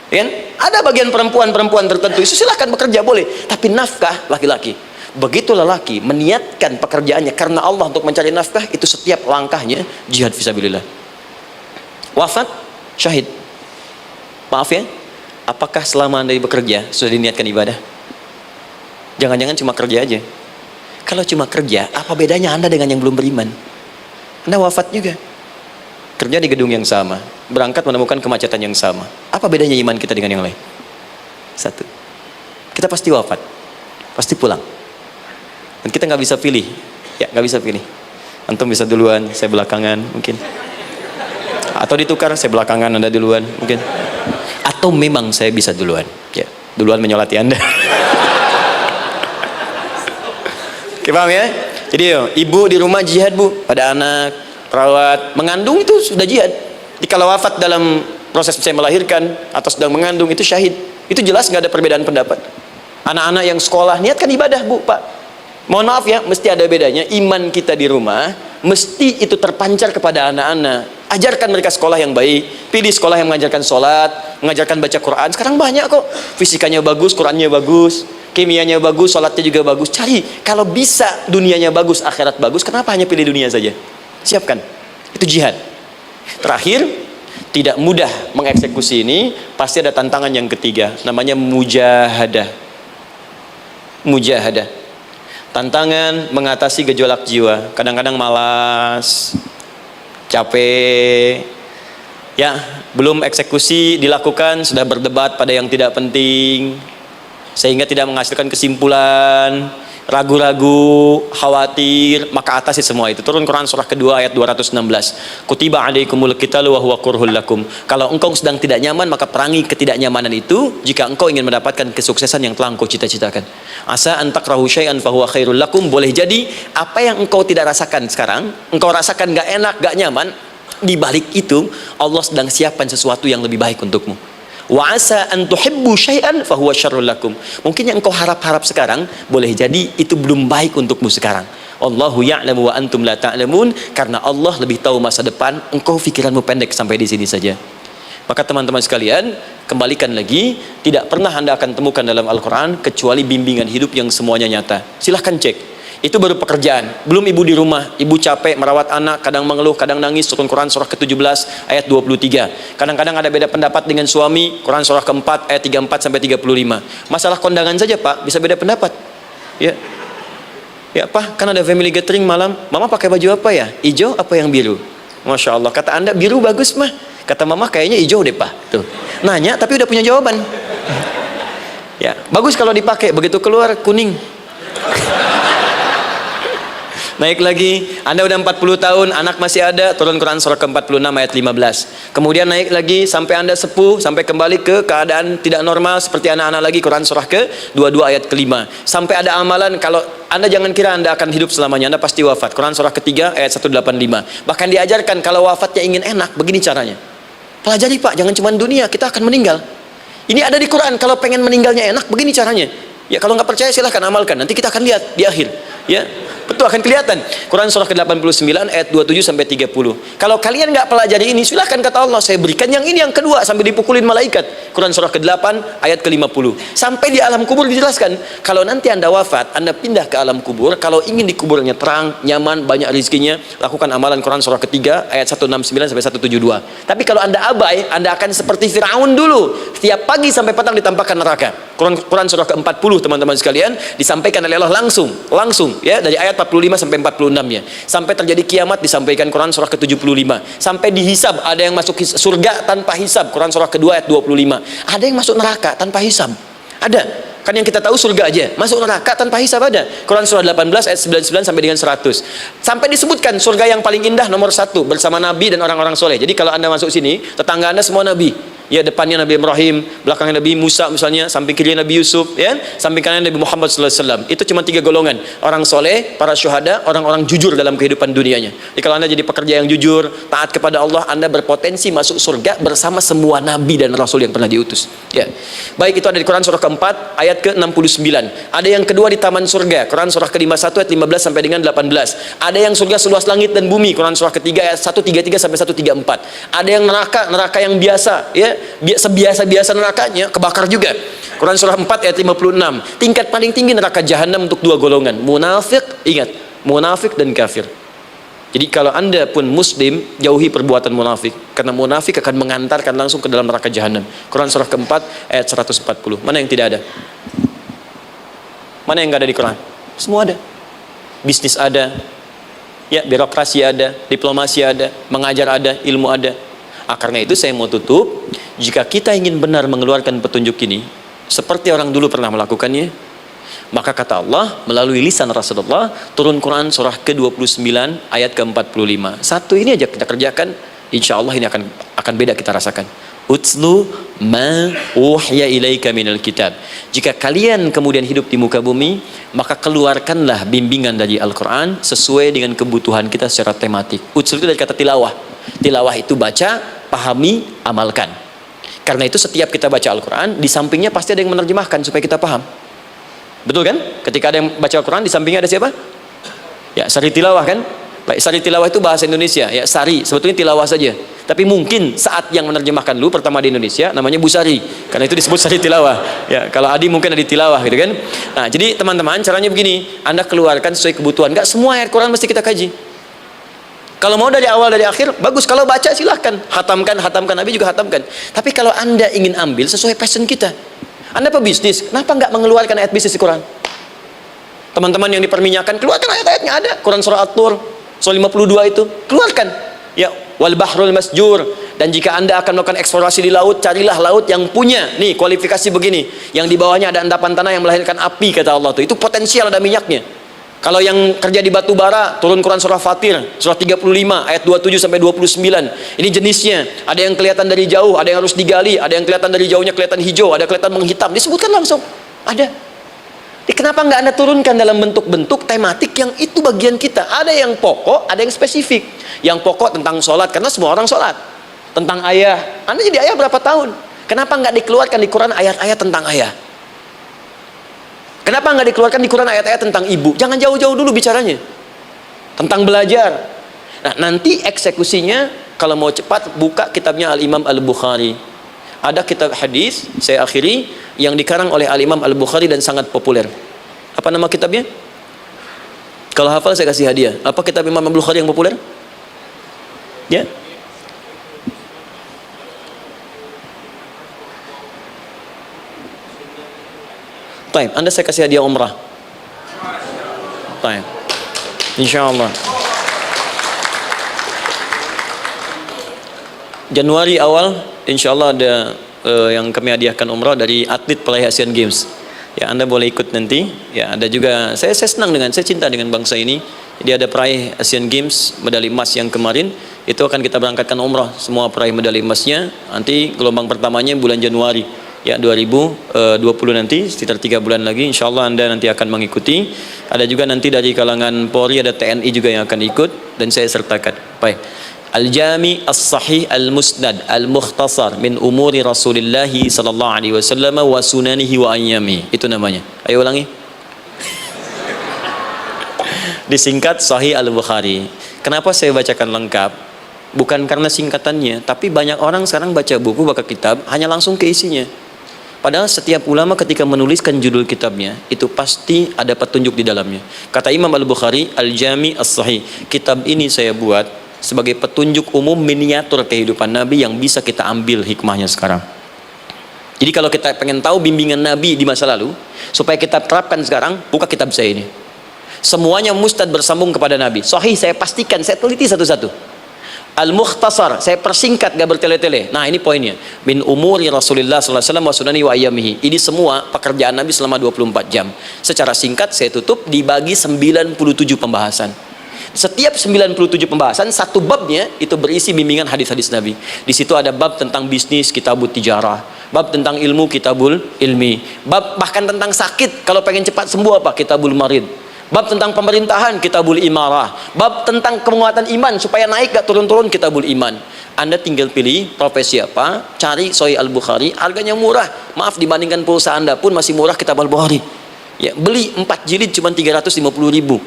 Ya, kan? Ada bagian perempuan tertentu, itu silahkan bekerja boleh. Tapi nafkah laki-laki. Begitu lelaki meniatkan pekerjaannya karena Allah untuk mencari nafkah, itu setiap langkahnya jihad fisabilillah. Wafat, syahid. Maaf ya, apakah selama Anda bekerja sudah diniatkan ibadah? Jangan-jangan cuma kerja aja. Kalau cuma kerja, apa bedanya Anda dengan yang belum beriman? Anda wafat juga, kerja di gedung yang sama, berangkat menemukan kemacetan yang sama. Apa bedanya iman kita dengan yang lain? Satu, kita pasti wafat, pasti pulang, dan kita nggak bisa pilih. Ya, nggak bisa pilih. Antum bisa duluan, saya belakangan mungkin. Atau ditukar, saya belakangan, Anda duluan mungkin. Atau memang saya bisa duluan, ya, duluan menyolati Anda. Oke, paham ya? Jadi ibu di rumah jihad, Bu, pada anak, perawat, mengandung itu sudah jihad. Jadi kalau wafat dalam proses saya melahirkan atau sedang mengandung itu syahid. Itu jelas nggak ada perbedaan pendapat. Anak-anak yang sekolah niatkan ibadah, Bu, Pak. Mohon maaf ya, mesti ada bedanya. Iman kita di rumah mesti itu terpancar kepada anak-anak. Ajarkan mereka sekolah yang baik. Pilih sekolah yang mengajarkan sholat, mengajarkan baca Quran. Sekarang banyak kok. Fisikanya bagus, Qurannya bagus, kimianya bagus, sholatnya juga bagus. Cari. Kalau bisa dunianya bagus, akhirat bagus, kenapa hanya pilih dunia saja? Siapkan. Itu jihad. Terakhir, tidak mudah mengeksekusi ini. Pasti ada tantangan yang ketiga, namanya mujahadah. Mujahadah. Tantangan mengatasi gejolak jiwa. Kadang-kadang malas, capek, ya, belum eksekusi dilakukan sudah berdebat pada yang tidak penting, sehingga tidak menghasilkan kesimpulan, ragu-ragu, khawatir, maka atasi semua itu. Turun Quran surah kedua ayat 216. Kutiba alaikumul qitalu wa huwa kurhul lakum. Kalau engkau sedang tidak nyaman, maka perangi ketidaknyamanan itu jika engkau ingin mendapatkan kesuksesan yang telah engkau cita-citakan. Asa an takrahu syai'an fa huwa khairul lakum. Boleh jadi apa yang engkau tidak rasakan sekarang, engkau rasakan gak enak, gak nyaman, di balik itu Allah sedang siapkan sesuatu yang lebih baik untukmu. Wa asa an tuhibbu syai'an fa huwa syarrul lakum. Mungkin yang engkau harap-harap sekarang boleh jadi itu belum baik untukmu sekarang. Allahu ya'lamu wa antum la ta'lamun. Karena Allah lebih tahu masa depan, engkau pikiranmu pendek sampai di sini saja. Maka teman-teman sekalian, kembalikan lagi, tidak pernah Anda akan temukan dalam Al-Quran kecuali bimbingan hidup yang semuanya nyata. Silahkan cek. Itu baru pekerjaan. Belum ibu di rumah, ibu capek merawat anak, kadang mengeluh, kadang nangis. Turun Quran surah ke-17 ayat 23. Kadang-kadang ada beda pendapat dengan suami. Quran surah ke-4 ayat 34 sampai 35. Masalah kondangan saja, Pak, bisa beda pendapat. Ya. Ya, Pak, kan ada family gathering malam. Mama pakai baju apa ya? Hijau apa yang biru? Masya Allah. Kata Anda biru bagus, Mah. Kata Mama kayaknya hijau deh, Pak. Tuh. Nanya tapi udah punya jawaban. Ya, bagus kalau dipakai, begitu keluar kuning. Naik lagi, Anda udah 40 tahun, anak masih ada, turun Quran surah ke-46 ayat 15. Kemudian naik lagi sampai Anda sepuh, sampai kembali ke keadaan tidak normal seperti anak-anak lagi, Quran surah ke-22 ayat ke-5. Sampai ada amalan, kalau Anda jangan kira Anda akan hidup selamanya, Anda pasti wafat. Quran surah ke-3 ayat 185. Bahkan diajarkan kalau wafatnya ingin enak, begini caranya. Pelajari Pak, jangan cuma dunia, kita akan meninggal. Ini ada di Quran, kalau pengen meninggalnya enak, begini caranya. Ya kalau nggak percaya silahkan amalkan, nanti kita akan lihat di akhir. Ya, betul akan kelihatan. Quran surah ke-89 ayat 27 sampai 30. Kalau kalian nggak pelajari ini, silahkan kata Allah, saya berikan yang ini yang kedua sampai dipukulin malaikat. Quran surah ke-8 ayat ke-50. Sampai di alam kubur dijelaskan, kalau nanti Anda wafat, Anda pindah ke alam kubur, kalau ingin di kuburnya terang, nyaman, banyak rezekinya, lakukan amalan Quran surah ke-3 ayat 169 sampai 172. Tapi kalau Anda abai, Anda akan seperti Firaun dulu. Setiap pagi sampai petang ditampakkan neraka. Quran surah ke-40 teman-teman sekalian disampaikan oleh Allah langsung ya, dari ayat 45 sampai 46-nya. Sampai terjadi kiamat disampaikan Quran surah ke-75. Sampai dihisab, ada yang masuk surga tanpa hisab, Quran surah ke-2 ayat 25. Ada yang masuk neraka tanpa hisab. Ada. Kan yang kita tahu surga aja, masuk neraka tanpa hisab ada. Quran surah 18 ayat 99 sampai dengan 100. Sampai disebutkan surga yang paling indah nomor 1 bersama Nabi dan orang-orang soleh. Jadi kalau Anda masuk sini, tetangga Anda semua Nabi. Ya, depannya Nabi Ibrahim, belakangnya Nabi Musa misalnya, samping kirinya Nabi Yusuf, ya, samping kanan Nabi Muhammad SAW. Itu cuma 3 golongan: orang soleh, para syuhada, orang-orang jujur dalam kehidupan dunianya. Jadi kalau Anda jadi pekerja yang jujur, taat kepada Allah, Anda berpotensi masuk surga bersama semua Nabi dan Rasul yang pernah diutus. Ya, baik, itu ada di Quran surah ke-4 ayat ke-69. Ada yang kedua di taman surga, Quran surah ke-51 ayat 15 sampai dengan 18. Ada yang surga seluas langit dan bumi, Quran surah ke-3 ayat 133 sampai 134. Ada yang neraka yang biasa, ya, sebiasa-biasa nerakanya kebakar juga. Quran surah 4 ayat 56. Tingkat paling tinggi neraka jahanam untuk 2 golongan, munafik, ingat, munafik dan kafir. Jadi kalau Anda pun muslim, jauhi perbuatan munafik, karena munafik akan mengantarkan langsung ke dalam neraka jahanam. Quran surah ke-4 ayat 140. Mana yang tidak ada? Mana yang nggak ada di Quran? Semua ada. Bisnis ada, ya, birokrasi ada, diplomasi ada, mengajar ada, ilmu ada. Karena itu saya mau tutup, jika kita ingin benar mengeluarkan petunjuk ini seperti orang dulu pernah melakukannya, maka kata Allah melalui lisan Rasulullah, turun Quran surah ke-29 ayat ke-45. Satu ini aja kita kerjakan, insya Allah ini akan beda kita rasakan. Utslu ma uhya ilaika minal kitab. Jika kalian kemudian hidup di muka bumi, maka keluarkanlah bimbingan dari Al-Quran sesuai dengan kebutuhan kita secara tematik. Utslu itu dari kata tilawah. Tilawah itu baca, pahami, amalkan. Karena itu setiap kita baca Al-Quran, di sampingnya pasti ada yang menerjemahkan supaya kita paham. Betul kan? Ketika ada yang baca Al-Quran, di sampingnya ada siapa? Ya, sari tilawah kan? Baik, sari tilawah itu bahasa Indonesia. Ya, sari, sebetulnya tilawah saja. Tapi mungkin saat yang menerjemahkan dulu pertama di Indonesia namanya Bu Sari. Karena itu disebut sari tilawah. Ya, kalau Adi mungkin ada tilawah gitu kan. Nah, jadi teman-teman, caranya begini, Anda keluarkan sesuai kebutuhan. Enggak semua ayat Quran mesti kita kaji. Kalau mau dari awal dari akhir, bagus. Kalau baca silahkan, hatamkan, Nabi juga hatamkan. Tapi kalau Anda ingin ambil sesuai passion kita, Anda pebisnis, kenapa nggak mengeluarkan ayat bisnis di Quran? Teman-teman yang diperminyakan, keluarkan ayat-ayatnya ada. Quran surah At-Tur, surah 52 itu, keluarkan. Ya, wal bahrul masjur. Dan jika Anda akan melakukan eksplorasi di laut, carilah laut yang punya nih kualifikasi begini, yang di bawahnya ada endapan tanah yang melahirkan api, kata Allah tuh. Itu potensial ada minyaknya. Kalau yang kerja di batu bara, turun Quran surah Fatir, surah 35 ayat 27 sampai 29. Ini jenisnya. Ada yang kelihatan dari jauh, ada yang harus digali, ada yang kelihatan dari jauhnya kelihatan hijau, ada kelihatan menghitam. Disebutkan langsung. Ada. Jadi kenapa nggak Anda turunkan dalam bentuk-bentuk tematik yang itu bagian kita? Ada yang pokok, ada yang spesifik. Yang pokok tentang sholat, karena semua orang sholat. Tentang ayah. Anda jadi ayah berapa tahun? Kenapa nggak dikeluarkan di Quran ayat-ayat tentang ayah? Kenapa nggak dikeluarkan di Quran ayat-ayat tentang ibu? Jangan jauh-jauh dulu bicaranya. Tentang belajar. Nah, nanti eksekusinya kalau mau cepat buka kitabnya Al-Imam Al-Bukhari. Ada kitab hadis, saya akhiri, yang dikarang oleh Al-Imam Al-Bukhari dan sangat populer. Apa nama kitabnya? Kalau hafal saya kasih hadiah. Apa kitab Imam Al-Bukhari yang populer? Ya. Baik, Anda saya kasih hadiah umrah. Baik, insya Allah. Januari awal, insya Allah ada yang kami hadiahkan umrah dari atlet peraih Asian Games. Ya, Anda boleh ikut nanti. Ya, ada juga saya senang saya cinta dengan bangsa ini. Jadi ada peraih Asian Games medali emas yang kemarin itu akan kita berangkatkan umrah semua peraih medali emasnya. Nanti gelombang pertamanya bulan Januari ya 2020 nanti sekitar 3 bulan lagi insyaallah Anda nanti akan mengikuti. Ada juga nanti dari kalangan Polri, ada TNI juga yang akan ikut dan saya sertakan. Baik. Al-Jami As-Sahih Al-Musnad Al-Mukhtasar min umuri Rasulillah sallallahu alaihi wasallam wa sunanihi wa ayyami. Itu namanya. Ayo ulangi. Disingkat Sahih Al-Bukhari. Kenapa saya bacakan lengkap? Bukan karena singkatannya, tapi banyak orang sekarang baca buku, baca kitab hanya langsung ke isinya. Padahal setiap ulama ketika menuliskan judul kitabnya itu pasti ada petunjuk di dalamnya. Kata Imam Al-Bukhari, Al-Jami As-Sahih, kitab ini saya buat sebagai petunjuk umum miniatur kehidupan Nabi yang bisa kita ambil hikmahnya sekarang. Jadi kalau kita pengen tahu bimbingan Nabi di masa lalu supaya kita terapkan sekarang, buka kitab saya ini. Semuanya mustad bersambung kepada Nabi. Sahih saya pastikan, saya teliti satu-satu. Al-Mukhtasar saya persingkat, gak bertele-tele. Nah ini poinnya. Min umuri Rasulullah sallallahu alaihi wasallam wa sunani wa ayyamihi. Ini semua pekerjaan Nabi selama 24 jam. Secara singkat saya tutup dibagi 97 pembahasan. Setiap 97 pembahasan satu babnya itu berisi bimbingan hadis-hadis Nabi. Di situ ada bab tentang bisnis, kitabut tijarah, bab tentang ilmu, kitabul ilmi, bab bahkan tentang sakit, kalau pengen cepat sembuh apa, kitabul marid, bab tentang pemerintahan, kitabul imarah, bab tentang penguatan iman supaya naik gak turun-turun, kitabul iman. Anda tinggal pilih profesi apa, cari Sahih Al-Bukhari, harganya murah. Maaf, dibandingkan pulsa Anda pun masih murah kitab Al-Bukhari. Ya, beli 4 jilid cuma 350.000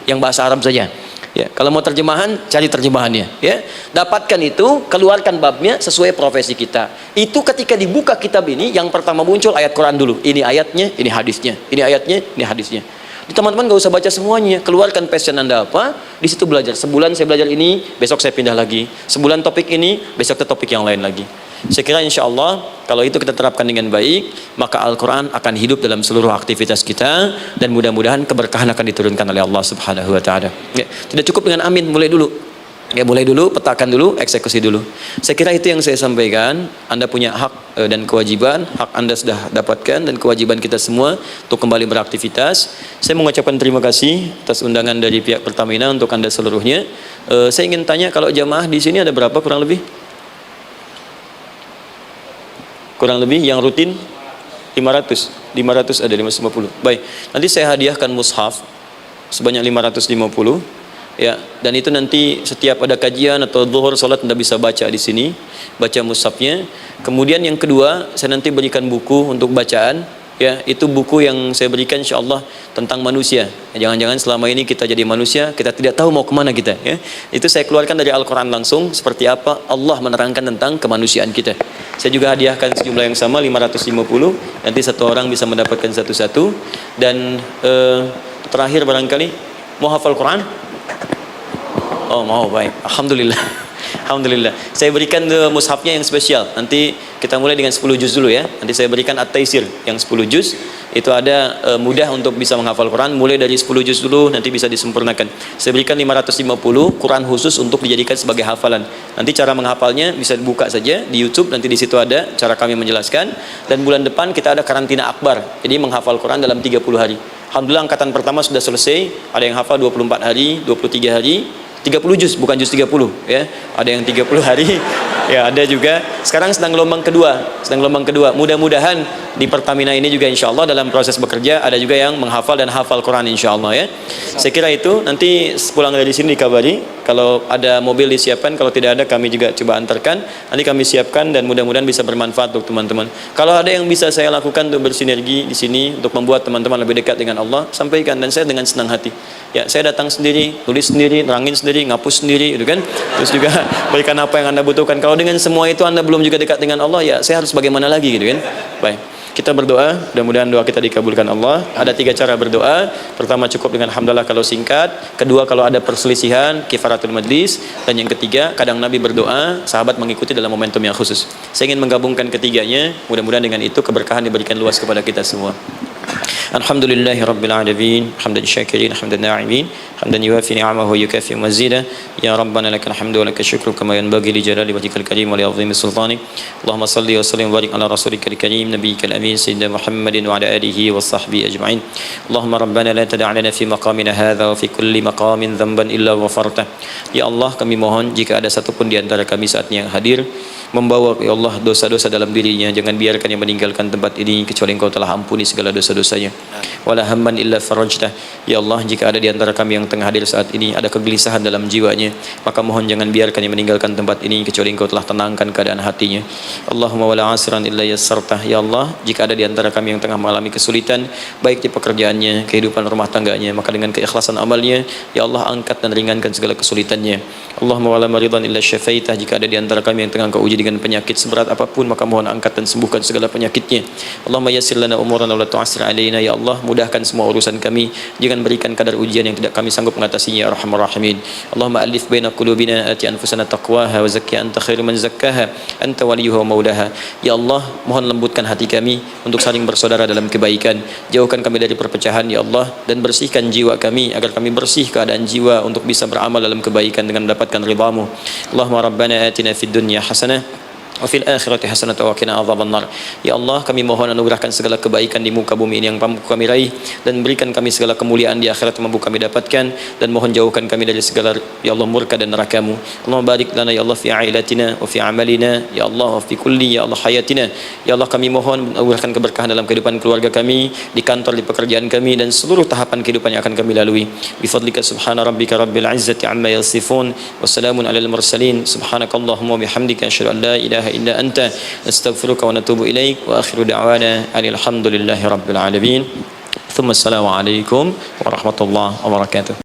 yang bahasa Arab saja. Ya, kalau mau terjemahan, cari terjemahannya. Ya, dapatkan itu, keluarkan babnya sesuai profesi kita. Itu ketika dibuka kitab ini, yang pertama muncul ayat Quran dulu. Ini ayatnya, ini hadisnya. Ini ayatnya, ini hadisnya. Teman-teman gak usah baca semuanya. Keluarkan passion Anda apa, di situ belajar. Sebulan saya belajar ini, besok saya pindah lagi. Sebulan topik ini, besok ke topik yang lain lagi. Saya kira insya Allah kalau itu kita terapkan dengan baik, maka Al-Quran akan hidup dalam seluruh aktivitas kita dan mudah-mudahan keberkahan akan diturunkan oleh Allah Subhanahu Wa Taala. Ya, tidak cukup dengan amin, mulai dulu. Ya, mulai dulu, petakan dulu, eksekusi dulu. Saya kira itu yang saya sampaikan. Anda punya hak dan kewajiban. Hak Anda sudah dapatkan dan kewajiban kita semua untuk kembali beraktivitas. Saya mengucapkan terima kasih atas undangan dari pihak Pertamina untuk Anda seluruhnya. Saya ingin tanya, kalau jamaah di sini ada berapa kurang lebih? Kurang lebih yang rutin 500 ada 550. Baik, nanti saya hadiahkan mushaf sebanyak 550 ya, dan itu nanti setiap ada kajian atau zuhur salat Anda bisa baca di sini, baca mushafnya. Kemudian yang kedua, saya nanti berikan buku untuk bacaan ya, itu buku yang saya berikan insyaallah tentang manusia. Jangan-jangan selama ini kita jadi manusia, kita tidak tahu mau kemana kita ya. Itu saya keluarkan dari Al-Quran langsung, seperti apa Allah menerangkan tentang kemanusiaan kita. Saya juga hadiahkan sejumlah yang sama 550. Nanti satu orang bisa mendapatkan satu-satu. Dan terakhir barangkali mau hafal Quran? Oh mau, baik, Alhamdulillah. Alhamdulillah. Saya berikan mushafnya yang spesial. Nanti kita mulai dengan 10 juz dulu ya. Nanti saya berikan At-Taisir yang 10 juz. Itu ada mudah untuk bisa menghafal Quran. Mulai dari 10 juz dulu, nanti bisa disempurnakan. Saya berikan 550 Quran khusus untuk dijadikan sebagai hafalan. Nanti cara menghafalnya bisa dibuka saja di YouTube. Nanti di situ ada cara kami menjelaskan. Dan bulan depan kita ada karantina akbar. Jadi menghafal Quran dalam 30 hari. Alhamdulillah angkatan pertama sudah selesai. Ada yang hafal 24 hari, 23 hari. 30 juz, bukan juz 30 ya. Ada yang 30 hari. Ya, ada juga. Sekarang sedang gelombang kedua. Mudah-mudahan di Pertamina ini juga insyaallah dalam proses bekerja ada juga yang menghafal dan hafal Quran insyaallah ya. Saya kira itu, nanti pulang dari sini dikabari. Kalau ada mobil disiapkan, kalau tidak ada kami juga coba antarkan. Nanti kami siapkan dan mudah-mudahan bisa bermanfaat untuk teman-teman. Kalau ada yang bisa saya lakukan untuk bersinergi di sini untuk membuat teman-teman lebih dekat dengan Allah, sampaikan, dan saya dengan senang hati. Ya, saya datang sendiri, tulis sendiri, nerangin sendiri, ngapus sendiri, gitu kan. Terus juga berikan apa yang Anda butuhkan. Kalau dengan semua itu Anda belum juga dekat dengan Allah, ya saya harus bagaimana lagi, gitu kan. Baik, kita berdoa, mudah-mudahan doa kita dikabulkan Allah. Ada 3 cara berdoa. Pertama, cukup dengan hamdalah kalau singkat. Kedua, kalau ada perselisihan, kifaratul majlis. Dan yang ketiga, kadang Nabi berdoa, sahabat mengikuti dalam momentum yang khusus. Saya ingin menggabungkan ketiganya. Mudah-mudahan dengan itu keberkahan diberikan luas kepada kita semua. Alhamdulillahi rabbil alamin, hamdan syakirin, hamdan na'imin, hamdan yuwafi ni'amahu wa yukafi mazida. Ya Rabbana lakal hamdu wa lakal syukru kama yanbaghi li jalali wajhikal karim wa li 'azimi sultanik. Allahumma salli wa sallim wa barik ala rasulika al-karim nabiyyikal amin sayyidina Muhammadin wa ala alihi wa sahbihi ajma'in. Allahumma rabbana la tada' lana fi maqamina hadha wa fi kulli maqamin dhanban illa ghafartah. Ya Allah, kami mohon jika ada satupun di antara kami saat ini yang hadir membawa ya Allah dosa-dosa dalam dirinya, jangan biarkan yang meninggalkan tempat ini kecuali Engkau telah ampuni segala dosa-dosanya. Wala hamman illa farajtah. Ya Allah, jika ada di antara kami yang tengah hadir saat ini ada kegelisahan dalam jiwanya, maka mohon jangan biarkan yang meninggalkan tempat ini kecuali Engkau telah tenangkan keadaan hatinya. Allahumma wala asran illa yassartah. Ya Allah, jika ada di antara kami yang tengah mengalami kesulitan baik di pekerjaannya, kehidupan rumah tangganya, maka dengan keikhlasan amalnya ya Allah angkat dan ringankan segala kesulitannya. Allahumma wala maridan illa syafaitah. Jika ada di antara kami yang tengah Engkau uji dengan penyakit seberat apapun, maka mohon angkat dan sembuhkan segala penyakitnya. Allahumma yassir lana umurana wa la tu'assir alaina. Ya Allah, mudahkan semua urusan kami, jangan berikan kadar ujian yang tidak kami sanggup mengatasinya ya arhamar rahimin. Allahumma alif baina qulubina, ati anfusana taqwaha wa zakki anta khairu man zakkaha anta waliyuha wa maulaha. Ya Allah, mohon lembutkan hati kami untuk saling bersaudara dalam kebaikan, jauhkan kami dari perpecahan ya Allah, dan bersihkan jiwa kami agar kami bersih keadaan jiwa untuk bisa beramal dalam kebaikan dengan mendapatkan ridha-Mu. Allahumma rabbana atina fid dunya hasanah wa fil akhirati hasanatan wa qina adzabannar. Ya Allah, kami mohon anugerahkan segala kebaikan di muka bumi ini yang mampu kami raih, dan berikan kami segala kemuliaan di akhirat yang mampu kami dapatkan, dan mohon jauhkan kami dari segala ya Allah murka dan neraka-Mu. Allahumma barik lana ya Allah fi ailatina wa fi amalina ya Allah wa fi kulli ya Allah hayatina. Ya Allah, kami mohon anugerahkan keberkahan dalam kehidupan keluarga kami, di kantor, di pekerjaan kami, dan seluruh tahapan kehidupan yang akan kami lalui. Bi fadlika subhana rabbika rabbil izzati amma yasifun wa salamun alal mursalin. Subhanakallahumma wa bihamdika asyhadu an la ilaha illa anta astaghfiruka wa natubu ilaik wa akhiru da'wana alhamdulillahi rabbil alamin. Thumma assalamu alaikum warahmatullahi wabarakatuh.